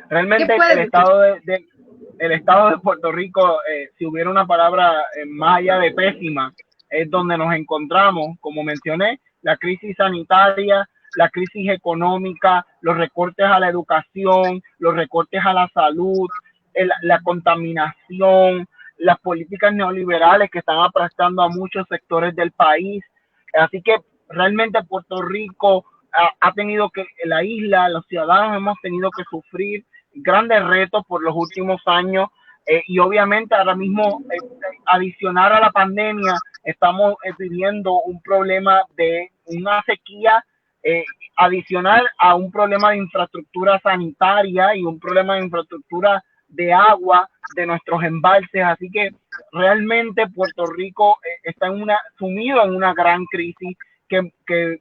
Realmente el estado de Puerto Rico, si hubiera una palabra más allá de pésima, es donde nos encontramos, como mencioné, la crisis sanitaria, la crisis económica, los recortes a la educación, los recortes a la salud, la contaminación, las políticas neoliberales que están aplastando a muchos sectores del país. Así que realmente Puerto Rico ha tenido que, la isla, los ciudadanos hemos tenido que sufrir grandes retos por los últimos años, y obviamente ahora mismo, adicionar a la pandemia, estamos viviendo un problema de una sequía, adicional a un problema de infraestructura sanitaria y un problema de infraestructura de agua de nuestros embalses. Así que realmente Puerto Rico está sumido en una gran crisis que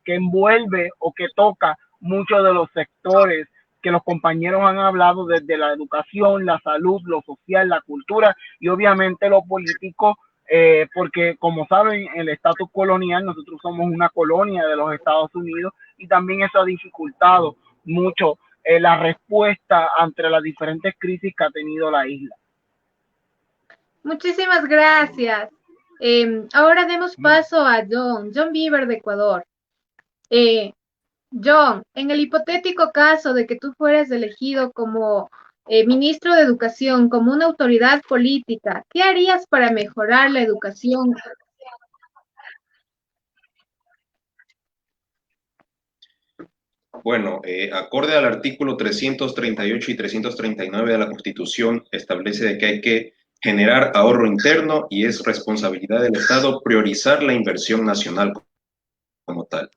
envuelve o que toca muchos de los sectores que los compañeros han hablado, desde la educación, la salud, lo social, la cultura y obviamente lo político, porque como saben, el estatus colonial, nosotros somos una colonia de los Estados Unidos, y también eso ha dificultado mucho la respuesta ante las diferentes crisis que ha tenido la isla. Muchísimas gracias. Ahora demos paso a John Beaver de Ecuador. John, en el hipotético caso de que tú fueras elegido como ministro de Educación, como una autoridad política, ¿qué harías para mejorar la educación? Bueno, acorde al artículo 338 y 339 de la Constitución, establece de que hay que generar ahorro interno y es responsabilidad del Estado priorizar la inversión nacional como tal.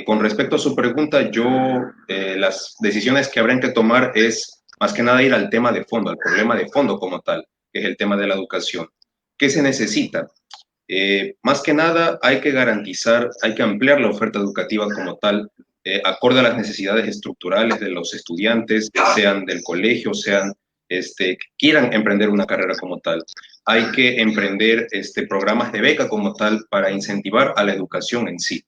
Con respecto a su pregunta, las decisiones que habrían que tomar es más que nada ir al tema de fondo, al problema de fondo como tal, que es el tema de la educación. ¿Qué se necesita? Más que nada hay que garantizar, hay que ampliar la oferta educativa como tal, acorde a las necesidades estructurales de los estudiantes, sean del colegio, sean que quieran emprender una carrera como tal. Hay que emprender programas de beca como tal para incentivar a la educación en sí.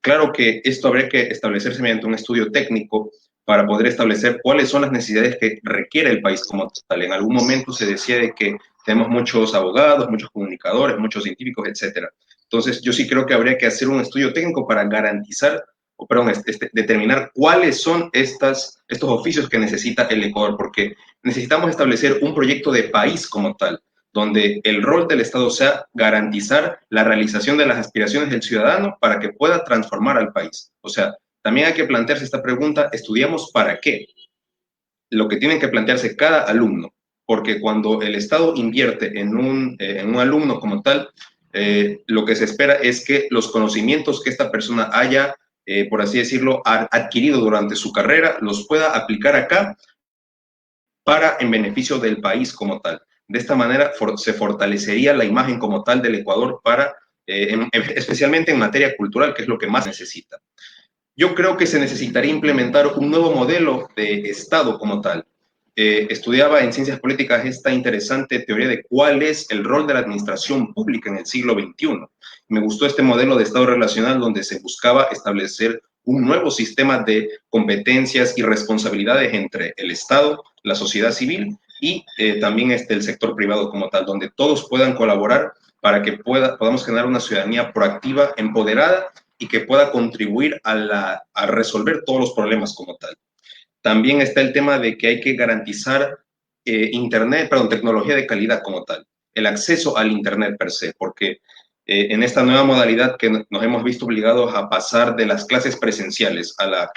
Claro que esto habría que establecerse mediante un estudio técnico para poder establecer cuáles son las necesidades que requiere el país como tal. En algún momento se decía de que tenemos muchos abogados, muchos comunicadores, muchos científicos, etcétera. Entonces, yo sí creo que habría que hacer un estudio técnico para garantizar determinar cuáles son estos oficios que necesita el Ecuador, porque necesitamos establecer un proyecto de país como tal, donde el rol del Estado sea garantizar la realización de las aspiraciones del ciudadano para que pueda transformar al país. O sea, también hay que plantearse esta pregunta: ¿estudiamos para qué? Lo que tienen que plantearse cada alumno, porque cuando el Estado invierte en un alumno como tal, lo que se espera es que los conocimientos que esta persona haya, por así decirlo, adquirido durante su carrera, los pueda aplicar acá en beneficio del país como tal. De esta manera se fortalecería la imagen como tal del Ecuador especialmente en materia cultural, que es lo que más necesita. Yo creo que se necesitaría implementar un nuevo modelo de Estado como tal. Estudiaba en ciencias políticas esta interesante teoría de cuál es el rol de la administración pública en el siglo XXI. Me gustó este modelo de Estado relacional donde se buscaba establecer un nuevo sistema de competencias y responsabilidades entre el Estado, la sociedad civil y también el sector privado como tal, donde todos puedan colaborar para que podamos generar una ciudadanía proactiva, empoderada y que pueda contribuir a resolver todos los problemas como tal. También está el tema de que hay que garantizar tecnología de calidad como tal, el acceso al Internet per se, porque en esta nueva modalidad que nos hemos visto obligados a pasar de las clases presenciales a la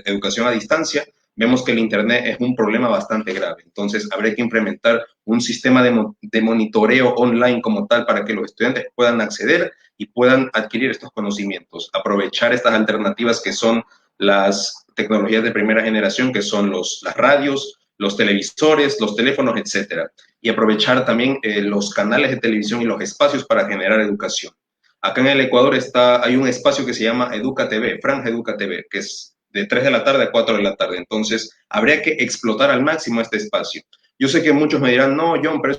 educación a distancia, vemos que el Internet es un problema bastante grave. Entonces, habría que implementar un sistema de monitoreo online como tal para que los estudiantes puedan acceder y puedan adquirir estos conocimientos, aprovechar estas alternativas que son las tecnologías de primera generación, que son las radios, los televisores, los teléfonos, etcétera, y aprovechar también los canales de televisión y los espacios para generar educación. Acá en el Ecuador hay un espacio que se llama Educa TV, Franja Educa TV, que es de 3 de la tarde a 4 de la tarde. Entonces, habría que explotar al máximo este espacio. Yo sé que muchos me dirán, no, John, pero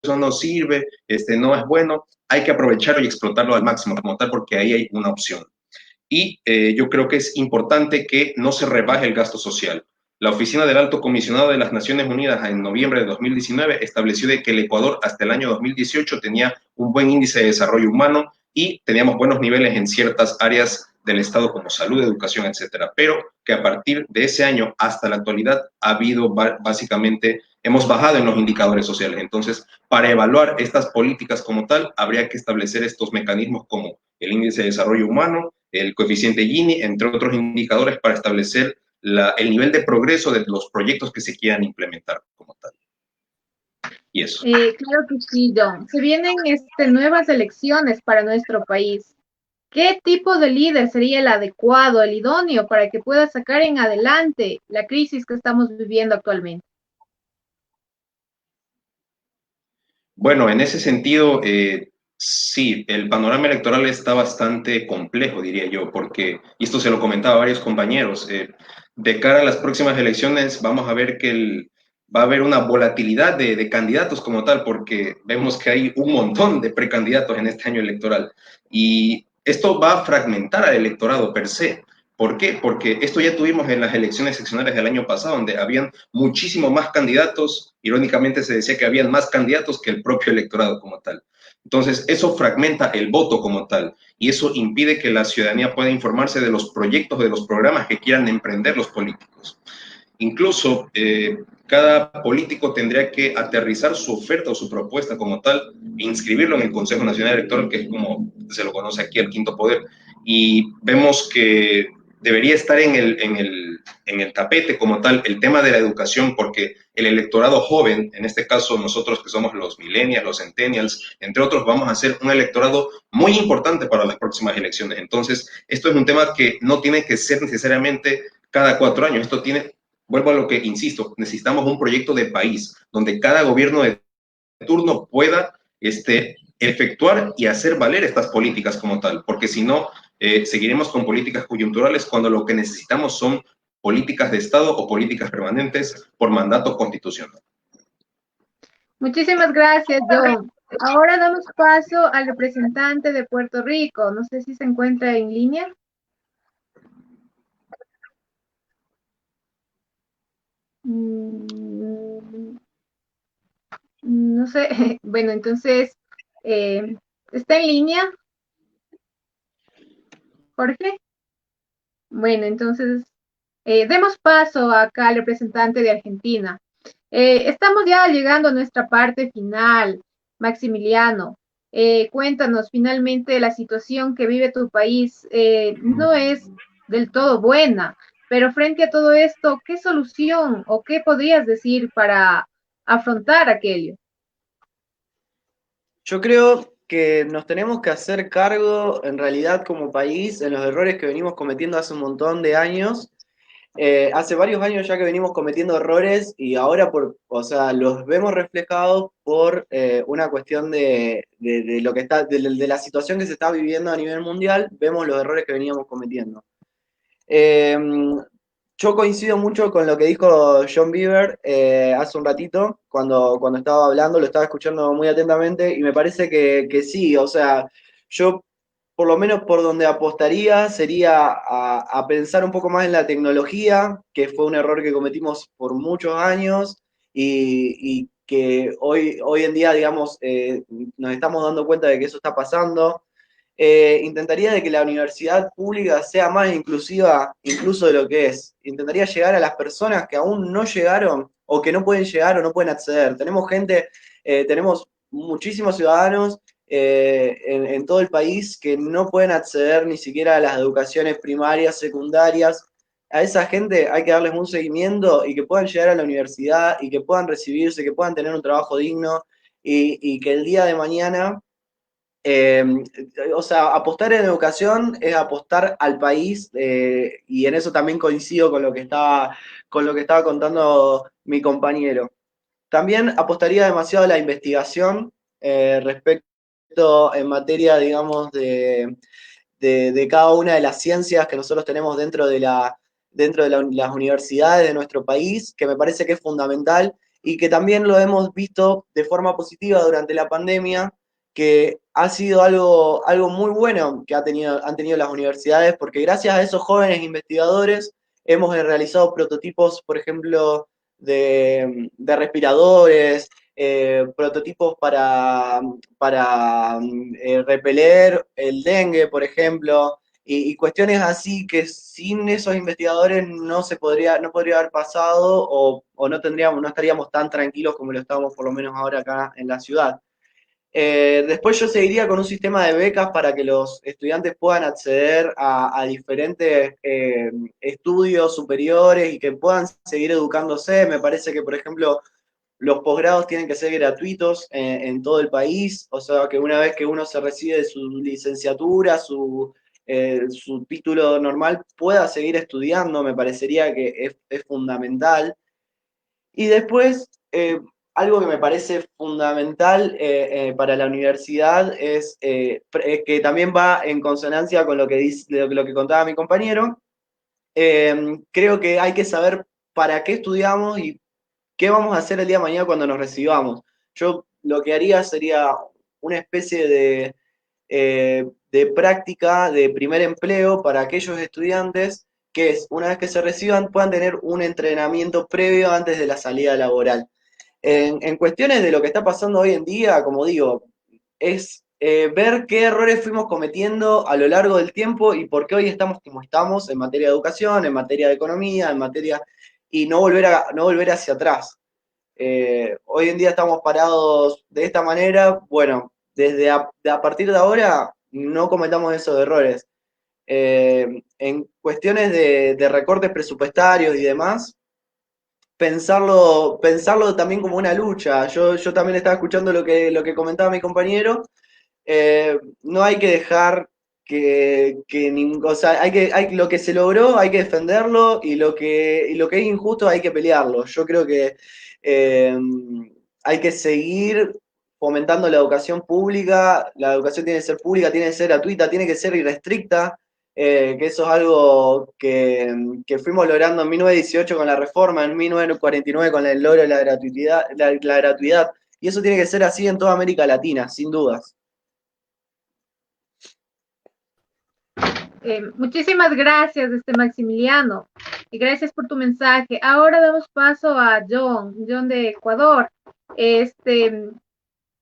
eso no sirve, no es bueno. Hay que aprovecharlo y explotarlo al máximo como tal, porque ahí hay una opción. Y yo creo que es importante que no se rebaje el gasto social. La Oficina del Alto Comisionado de las Naciones Unidas en noviembre de 2019 estableció de que el Ecuador hasta el año 2018 tenía un buen índice de desarrollo humano y teníamos buenos niveles en ciertas áreas del Estado como salud, educación, etcétera, pero que a partir de ese año hasta la actualidad básicamente hemos bajado en los indicadores sociales. Entonces, para evaluar estas políticas como tal, habría que establecer estos mecanismos como el índice de desarrollo humano, el coeficiente Gini, entre otros indicadores para establecer el nivel de progreso de los proyectos que se quieran implementar como tal. Y eso. Claro que sí, John. Se vienen nuevas elecciones para nuestro país. ¿Qué tipo de líder sería el adecuado, el idóneo para que pueda sacar en adelante la crisis que estamos viviendo actualmente? Bueno, en ese sentido, sí, el panorama electoral está bastante complejo, diría yo, porque, y esto se lo comentaba a varios compañeros, de cara a las próximas elecciones vamos a ver que va a haber una volatilidad de candidatos como tal, porque vemos que hay un montón de precandidatos en este año electoral. Y esto va a fragmentar al electorado per se. ¿Por qué? Porque esto ya tuvimos en las elecciones seccionales del año pasado, donde habían muchísimo más candidatos. Irónicamente se decía que habían más candidatos que el propio electorado como tal. Entonces, eso fragmenta el voto como tal y eso impide que la ciudadanía pueda informarse de los proyectos, de los programas que quieran emprender los políticos. Incluso cada político tendría que aterrizar su oferta o su propuesta como tal e inscribirlo en el Consejo Nacional Electoral, que es como se lo conoce aquí el quinto poder. Y vemos que debería estar en el tapete como tal el tema de la educación, porque el electorado joven, en este caso nosotros que somos los millennials, los centennials, entre otros, vamos a ser un electorado muy importante para las próximas elecciones. Entonces, esto es un tema que no tiene que ser necesariamente cada 4 años, esto tiene, vuelvo a lo que insisto, necesitamos un proyecto de país donde cada gobierno de turno pueda efectuar y hacer valer estas políticas como tal, porque si no, seguiremos con políticas coyunturales cuando lo que necesitamos son políticas de Estado o políticas permanentes por mandato constitucional. Muchísimas gracias, John. Ahora damos paso al representante de Puerto Rico. No sé si se encuentra en línea. No sé. Bueno, entonces, ¿está en línea, Jorge? Bueno, entonces demos paso acá al representante de Argentina. Estamos ya llegando a nuestra parte final, Maximiliano. Cuéntanos, finalmente la situación que vive tu país no es del todo buena, pero frente a todo esto, ¿qué solución o qué podrías decir para afrontar aquello? Yo creo que nos tenemos que hacer cargo, en realidad, como país, en los errores que venimos cometiendo hace un montón de años. Hace varios años ya que venimos cometiendo errores y ahora o sea, los vemos reflejados por una cuestión de lo que está, de la situación que se está viviendo a nivel mundial, vemos los errores que veníamos cometiendo. Eh, yo coincido mucho con lo que dijo John Bieber hace un ratito, cuando estaba hablando, lo estaba escuchando muy atentamente, y me parece que sí, o sea, yo por lo menos por donde apostaría sería a pensar un poco más en la tecnología, que fue un error que cometimos por muchos años y que hoy en día, digamos, nos estamos dando cuenta de que eso está pasando. Intentaría de que la universidad pública sea más inclusiva incluso de lo que es. Intentaría llegar a las personas que aún no llegaron o que no pueden llegar o no pueden acceder. Tenemos gente, tenemos muchísimos ciudadanos en todo el país que no pueden acceder ni siquiera a las educaciones primarias, secundarias. A esa gente hay que darles un seguimiento y que puedan llegar a la universidad y que puedan recibirse, que puedan tener un trabajo digno y que el día de mañana eh, o sea, apostar en educación es apostar al país y en eso también coincido con lo que estaba contando mi compañero. También apostaría demasiado a la investigación respecto en materia, digamos, de cada una de las ciencias que nosotros tenemos las universidades de nuestro país, que me parece que es fundamental y que también lo hemos visto de forma positiva durante la pandemia, que ha sido algo muy bueno que han tenido las universidades, porque gracias a esos jóvenes investigadores hemos realizado prototipos, por ejemplo, de respiradores, prototipos para repeler el dengue, por ejemplo, y cuestiones así que sin esos investigadores no podría haber pasado o no estaríamos tan tranquilos como lo estamos por lo menos ahora acá en la ciudad. Después yo seguiría con un sistema de becas para que los estudiantes puedan acceder a diferentes estudios superiores y que puedan seguir educándose. Me parece que, por ejemplo, los posgrados tienen que ser gratuitos en todo el país, o sea que una vez que uno se recibe de su licenciatura, su título normal, pueda seguir estudiando, me parecería que es fundamental. Y después, algo que me parece fundamental para la universidad es que también va en consonancia con lo que, lo que contaba mi compañero. Creo que hay que saber para qué estudiamos y qué vamos a hacer el día de mañana cuando nos recibamos. Yo lo que haría sería una especie de práctica de primer empleo para aquellos estudiantes que una vez que se reciban puedan tener un entrenamiento previo antes de la salida laboral. En cuestiones de lo que está pasando hoy en día, como digo, es ver qué errores fuimos cometiendo a lo largo del tiempo y por qué hoy estamos como estamos en materia de educación, en materia de economía, y no volver hacia atrás. Hoy en día estamos parados de esta manera, bueno, a partir de ahora no cometamos esos errores. En cuestiones de recortes presupuestarios y demás, pensarlo también como una lucha. Yo también estaba escuchando lo que comentaba mi compañero. No hay que dejar o sea, lo que se logró hay que defenderlo y lo que es injusto hay que pelearlo. Yo creo que eh, hay que seguir fomentando la educación pública. La educación tiene que ser pública, tiene que ser gratuita, tiene que ser irrestricta, que eso es algo que fuimos logrando en 1918 con la reforma, en 1949 con el logro de la gratuidad, la gratuidad, y eso tiene que ser así en toda América Latina, sin dudas. Muchísimas gracias, Maximiliano, y gracias por tu mensaje. Ahora damos paso a John de Ecuador. Este,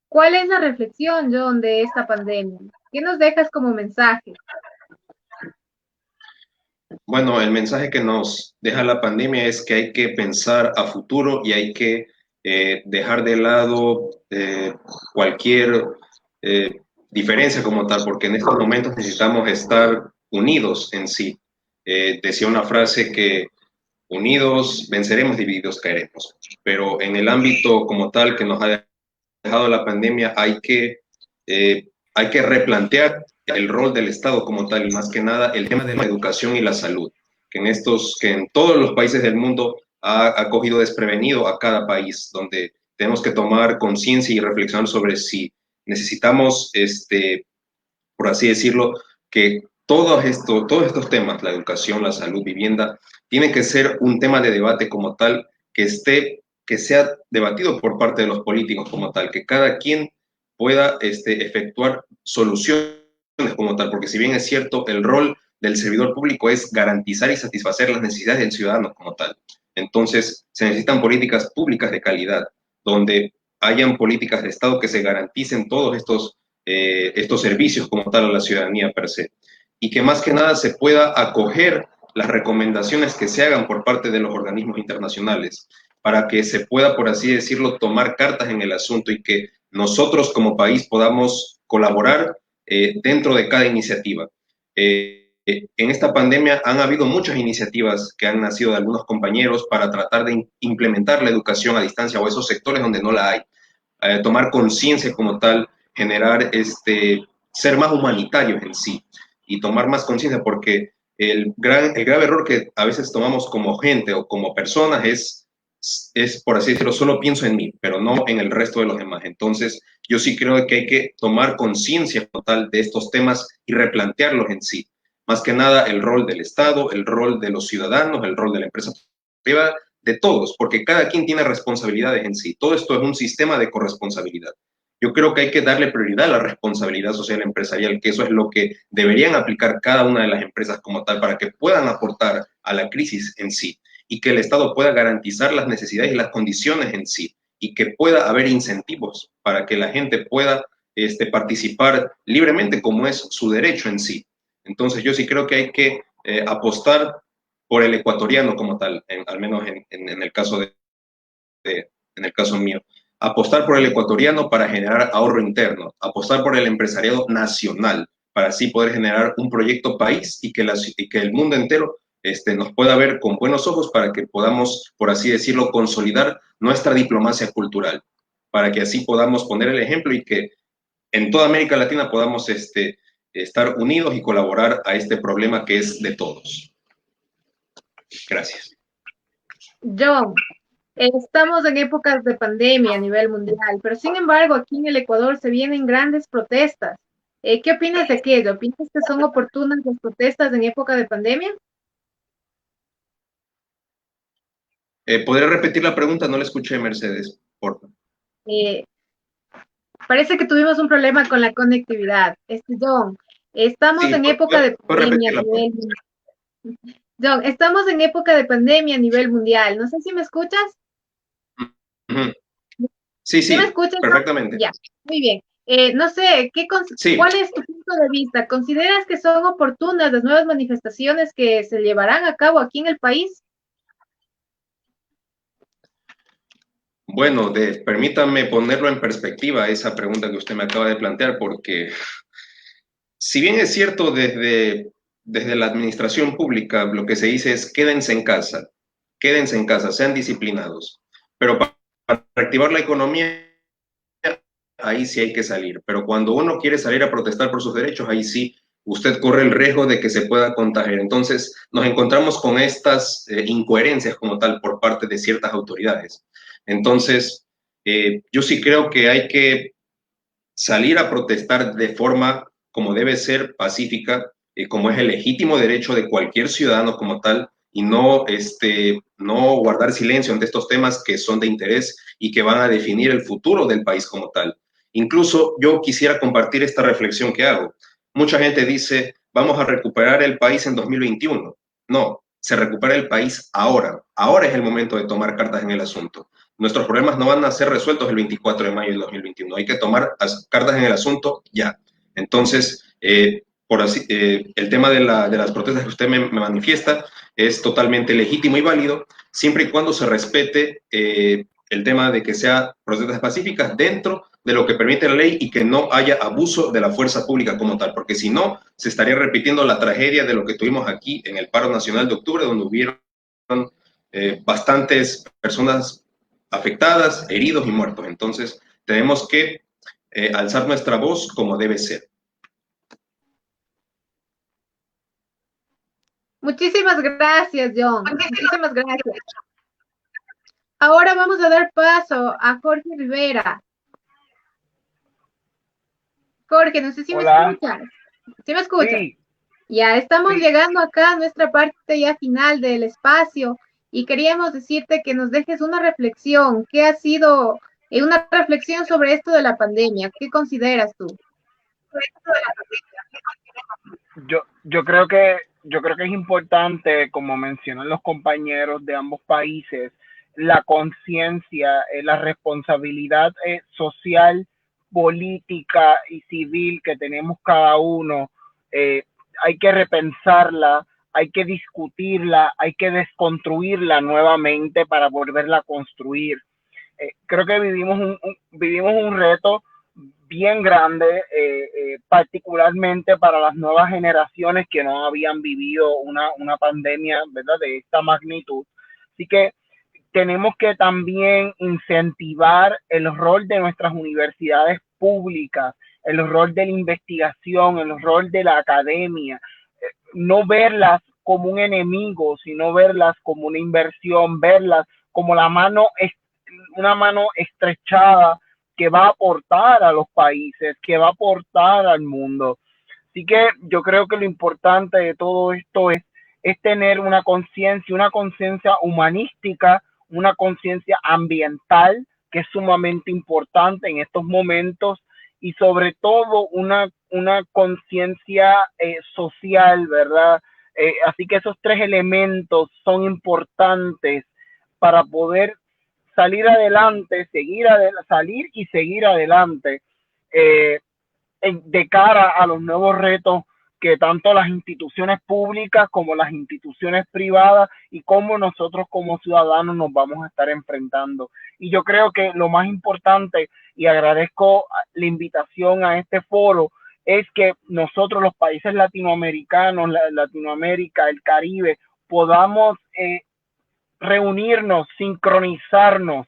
¿Cuál es la reflexión, John, de esta pandemia? ¿Qué nos dejas como mensaje? Bueno, el mensaje que nos deja la pandemia es que hay que pensar a futuro y hay que dejar de lado cualquier eh, diferencia como tal, porque en estos momentos necesitamos estar unidos en sí. Decía una frase que unidos venceremos, divididos caeremos, pero en el ámbito como tal que nos ha dejado la pandemia hay que replantear el rol del Estado como tal y más que nada el tema de la educación y la salud, que en todos los países del mundo ha cogido desprevenido a cada país, donde tenemos que tomar conciencia y reflexionar sobre si necesitamos, por así decirlo, que todos estos temas, la educación, la salud, vivienda, tienen que ser un tema de debate como tal, que sea debatido por parte de los políticos como tal, que cada quien pueda efectuar soluciones como tal, porque si bien es cierto, el rol del servidor público es garantizar y satisfacer las necesidades del ciudadano como tal. Entonces, se necesitan políticas públicas de calidad, donde hayan políticas de Estado que se garanticen todos estos servicios como tal a la ciudadanía per se. Y que más que nada se pueda acoger las recomendaciones que se hagan por parte de los organismos internacionales, para que se pueda, por así decirlo, tomar cartas en el asunto y que nosotros como país podamos colaborar dentro de cada iniciativa. En esta pandemia han habido muchas iniciativas que han nacido de algunos compañeros para tratar de implementar la educación a distancia o esos sectores donde no la hay, tomar conciencia como tal, generar ser más humanitarios en sí y tomar más conciencia, porque el grave error que a veces tomamos como gente o como personas es, por así decirlo, solo pienso en mí, pero no en el resto de los demás. Entonces, yo sí creo que hay que tomar conciencia total de estos temas y replantearlos en sí. Más que nada, el rol del Estado, el rol de los ciudadanos, el rol de la empresa privada, de todos, porque cada quien tiene responsabilidades en sí. Todo esto es un sistema de corresponsabilidad. Yo creo que hay que darle prioridad a la responsabilidad social empresarial, que eso es lo que deberían aplicar cada una de las empresas como tal para que puedan aportar a la crisis en sí y que el Estado pueda garantizar las necesidades y las condiciones en sí y que pueda haber incentivos para que la gente pueda participar libremente como es su derecho en sí. Entonces yo sí creo que hay que apostar por el ecuatoriano como tal, al menos en el caso en el caso mío. Apostar por el ecuatoriano para generar ahorro interno, apostar por el empresariado nacional, para así poder generar un proyecto país y que el mundo entero nos pueda ver con buenos ojos para que podamos, por así decirlo, consolidar nuestra diplomacia cultural, para que así podamos poner el ejemplo y que en toda América Latina podamos estar unidos y colaborar a este problema que es de todos. Gracias. John, estamos en épocas de pandemia a nivel mundial, pero sin embargo aquí en el Ecuador se vienen grandes protestas. ¿Qué opinas de aquello? ¿Piensas que son oportunas las protestas en época de pandemia? ¿Podría repetir la pregunta? No la escuché, Mercedes, por favor. Eh, Parece que tuvimos un problema con la conectividad. John, estamos Sí, en época de puedo pandemia a repetirla. nivel... John, estamos en época de pandemia a nivel mundial. No sé si me escuchas. Sí, ¿Sí me sí, escuchas, John? perfectamente. Ya, muy bien. No sé, Sí, ¿cuál es tu punto de vista? ¿Consideras que son oportunas las nuevas manifestaciones que se llevarán a cabo aquí en el país? bueno, permítame ponerlo en perspectiva esa pregunta que usted me acaba de plantear, porque si bien es cierto desde la administración pública lo que se dice es quédense en casa, sean disciplinados, pero para reactivar la economía ahí sí hay que salir. Pero cuando uno quiere salir a protestar por sus derechos, ahí sí usted corre el riesgo de que se pueda contagiar. Entonces nos encontramos con estas incoherencias como tal por parte de ciertas autoridades. Entonces, yo sí creo que hay que salir a protestar de forma como debe ser pacífica, como es el legítimo derecho de cualquier ciudadano como tal, y no guardar silencio ante estos temas que son de interés y que van a definir el futuro del país como tal. Incluso yo quisiera compartir esta reflexión que hago. Mucha gente dice, vamos a recuperar el país en 2021. No, se recupera el país ahora. Ahora es el momento de tomar cartas en el asunto. Nuestros problemas no van a ser resueltos el 24 de mayo del 2021. Hay que tomar las cartas en el asunto ya. Entonces, el tema de las protestas que usted me manifiesta es totalmente legítimo y válido, siempre y cuando se respete el tema de que sea protestas pacíficas dentro de lo que permite la ley y que no haya abuso de la fuerza pública como tal, porque si no, se estaría repitiendo la tragedia de lo que tuvimos aquí en el paro nacional de octubre, donde hubieron bastantes personas afectadas, heridos y muertos. Entonces, tenemos que alzar nuestra voz como debe ser. Muchísimas gracias, John. Muchísimas gracias. Ahora vamos a dar paso a Jorge Rivera. Jorge, no sé si Hola. me escuchas. ¿Sí me escuchas? Sí. Ya estamos Sí. llegando acá a nuestra parte ya final del espacio y queríamos decirte que nos dejes una reflexión. ¿Qué ha sido una reflexión sobre esto de la pandemia? ¿Qué consideras tú? Yo creo que es importante, como mencionan los compañeros de ambos países, la conciencia, la responsabilidad social, política y civil que tenemos cada uno. Hay que repensarla, hay que discutirla, hay que desconstruirla nuevamente para volverla a construir. Creo que vivimos un reto bien grande, particularmente para las nuevas generaciones que no habían vivido una pandemia, ¿verdad?, de esta magnitud. Así que tenemos que también incentivar el rol de nuestras universidades públicas, el rol de la investigación, el rol de la academia, no verlas como un enemigo, sino verlas como una inversión, verlas como una mano estrechada que va a aportar a los países, que va a aportar al mundo. Así que yo creo que lo importante de todo esto es tener una conciencia humanística, una conciencia ambiental, que es sumamente importante en estos momentos, y sobre todo una conciencia social, ¿verdad? Así que esos tres elementos son importantes para poder salir adelante, salir y seguir adelante de cara a los nuevos retos que tanto las instituciones públicas como las instituciones privadas y como nosotros como ciudadanos nos vamos a estar enfrentando. Y yo creo que lo más importante, y agradezco la invitación a este foro, es que nosotros, los países latinoamericanos, Latinoamérica, el Caribe, podamos reunirnos, sincronizarnos,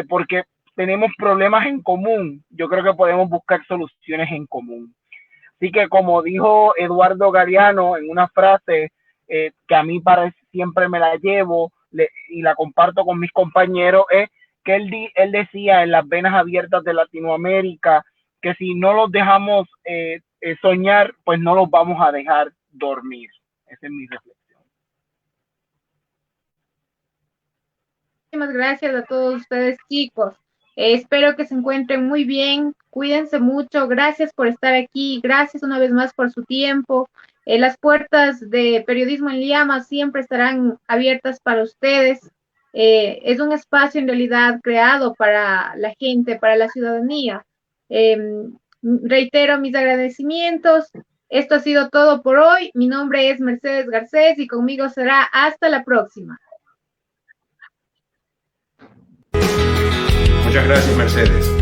porque tenemos problemas en común. Yo creo que podemos buscar soluciones en común. Así que, como dijo Eduardo Galeano en una frase que a mí siempre me la llevo y la comparto con mis compañeros, es que él decía en las venas abiertas de Latinoamérica que si no los dejamos soñar, pues no los vamos a dejar dormir. Esa es mi reflexión. Muchísimas gracias a todos ustedes, chicos. Espero que se encuentren muy bien. Cuídense mucho. Gracias por estar aquí. Gracias una vez más por su tiempo. Las puertas de Periodismo en Llamas siempre estarán abiertas para ustedes. Es un espacio en realidad creado para la gente, para la ciudadanía. Reitero mis agradecimientos. Esto ha sido todo por hoy. Mi nombre es Mercedes Garcés y conmigo será hasta la próxima. Muchas gracias, Mercedes.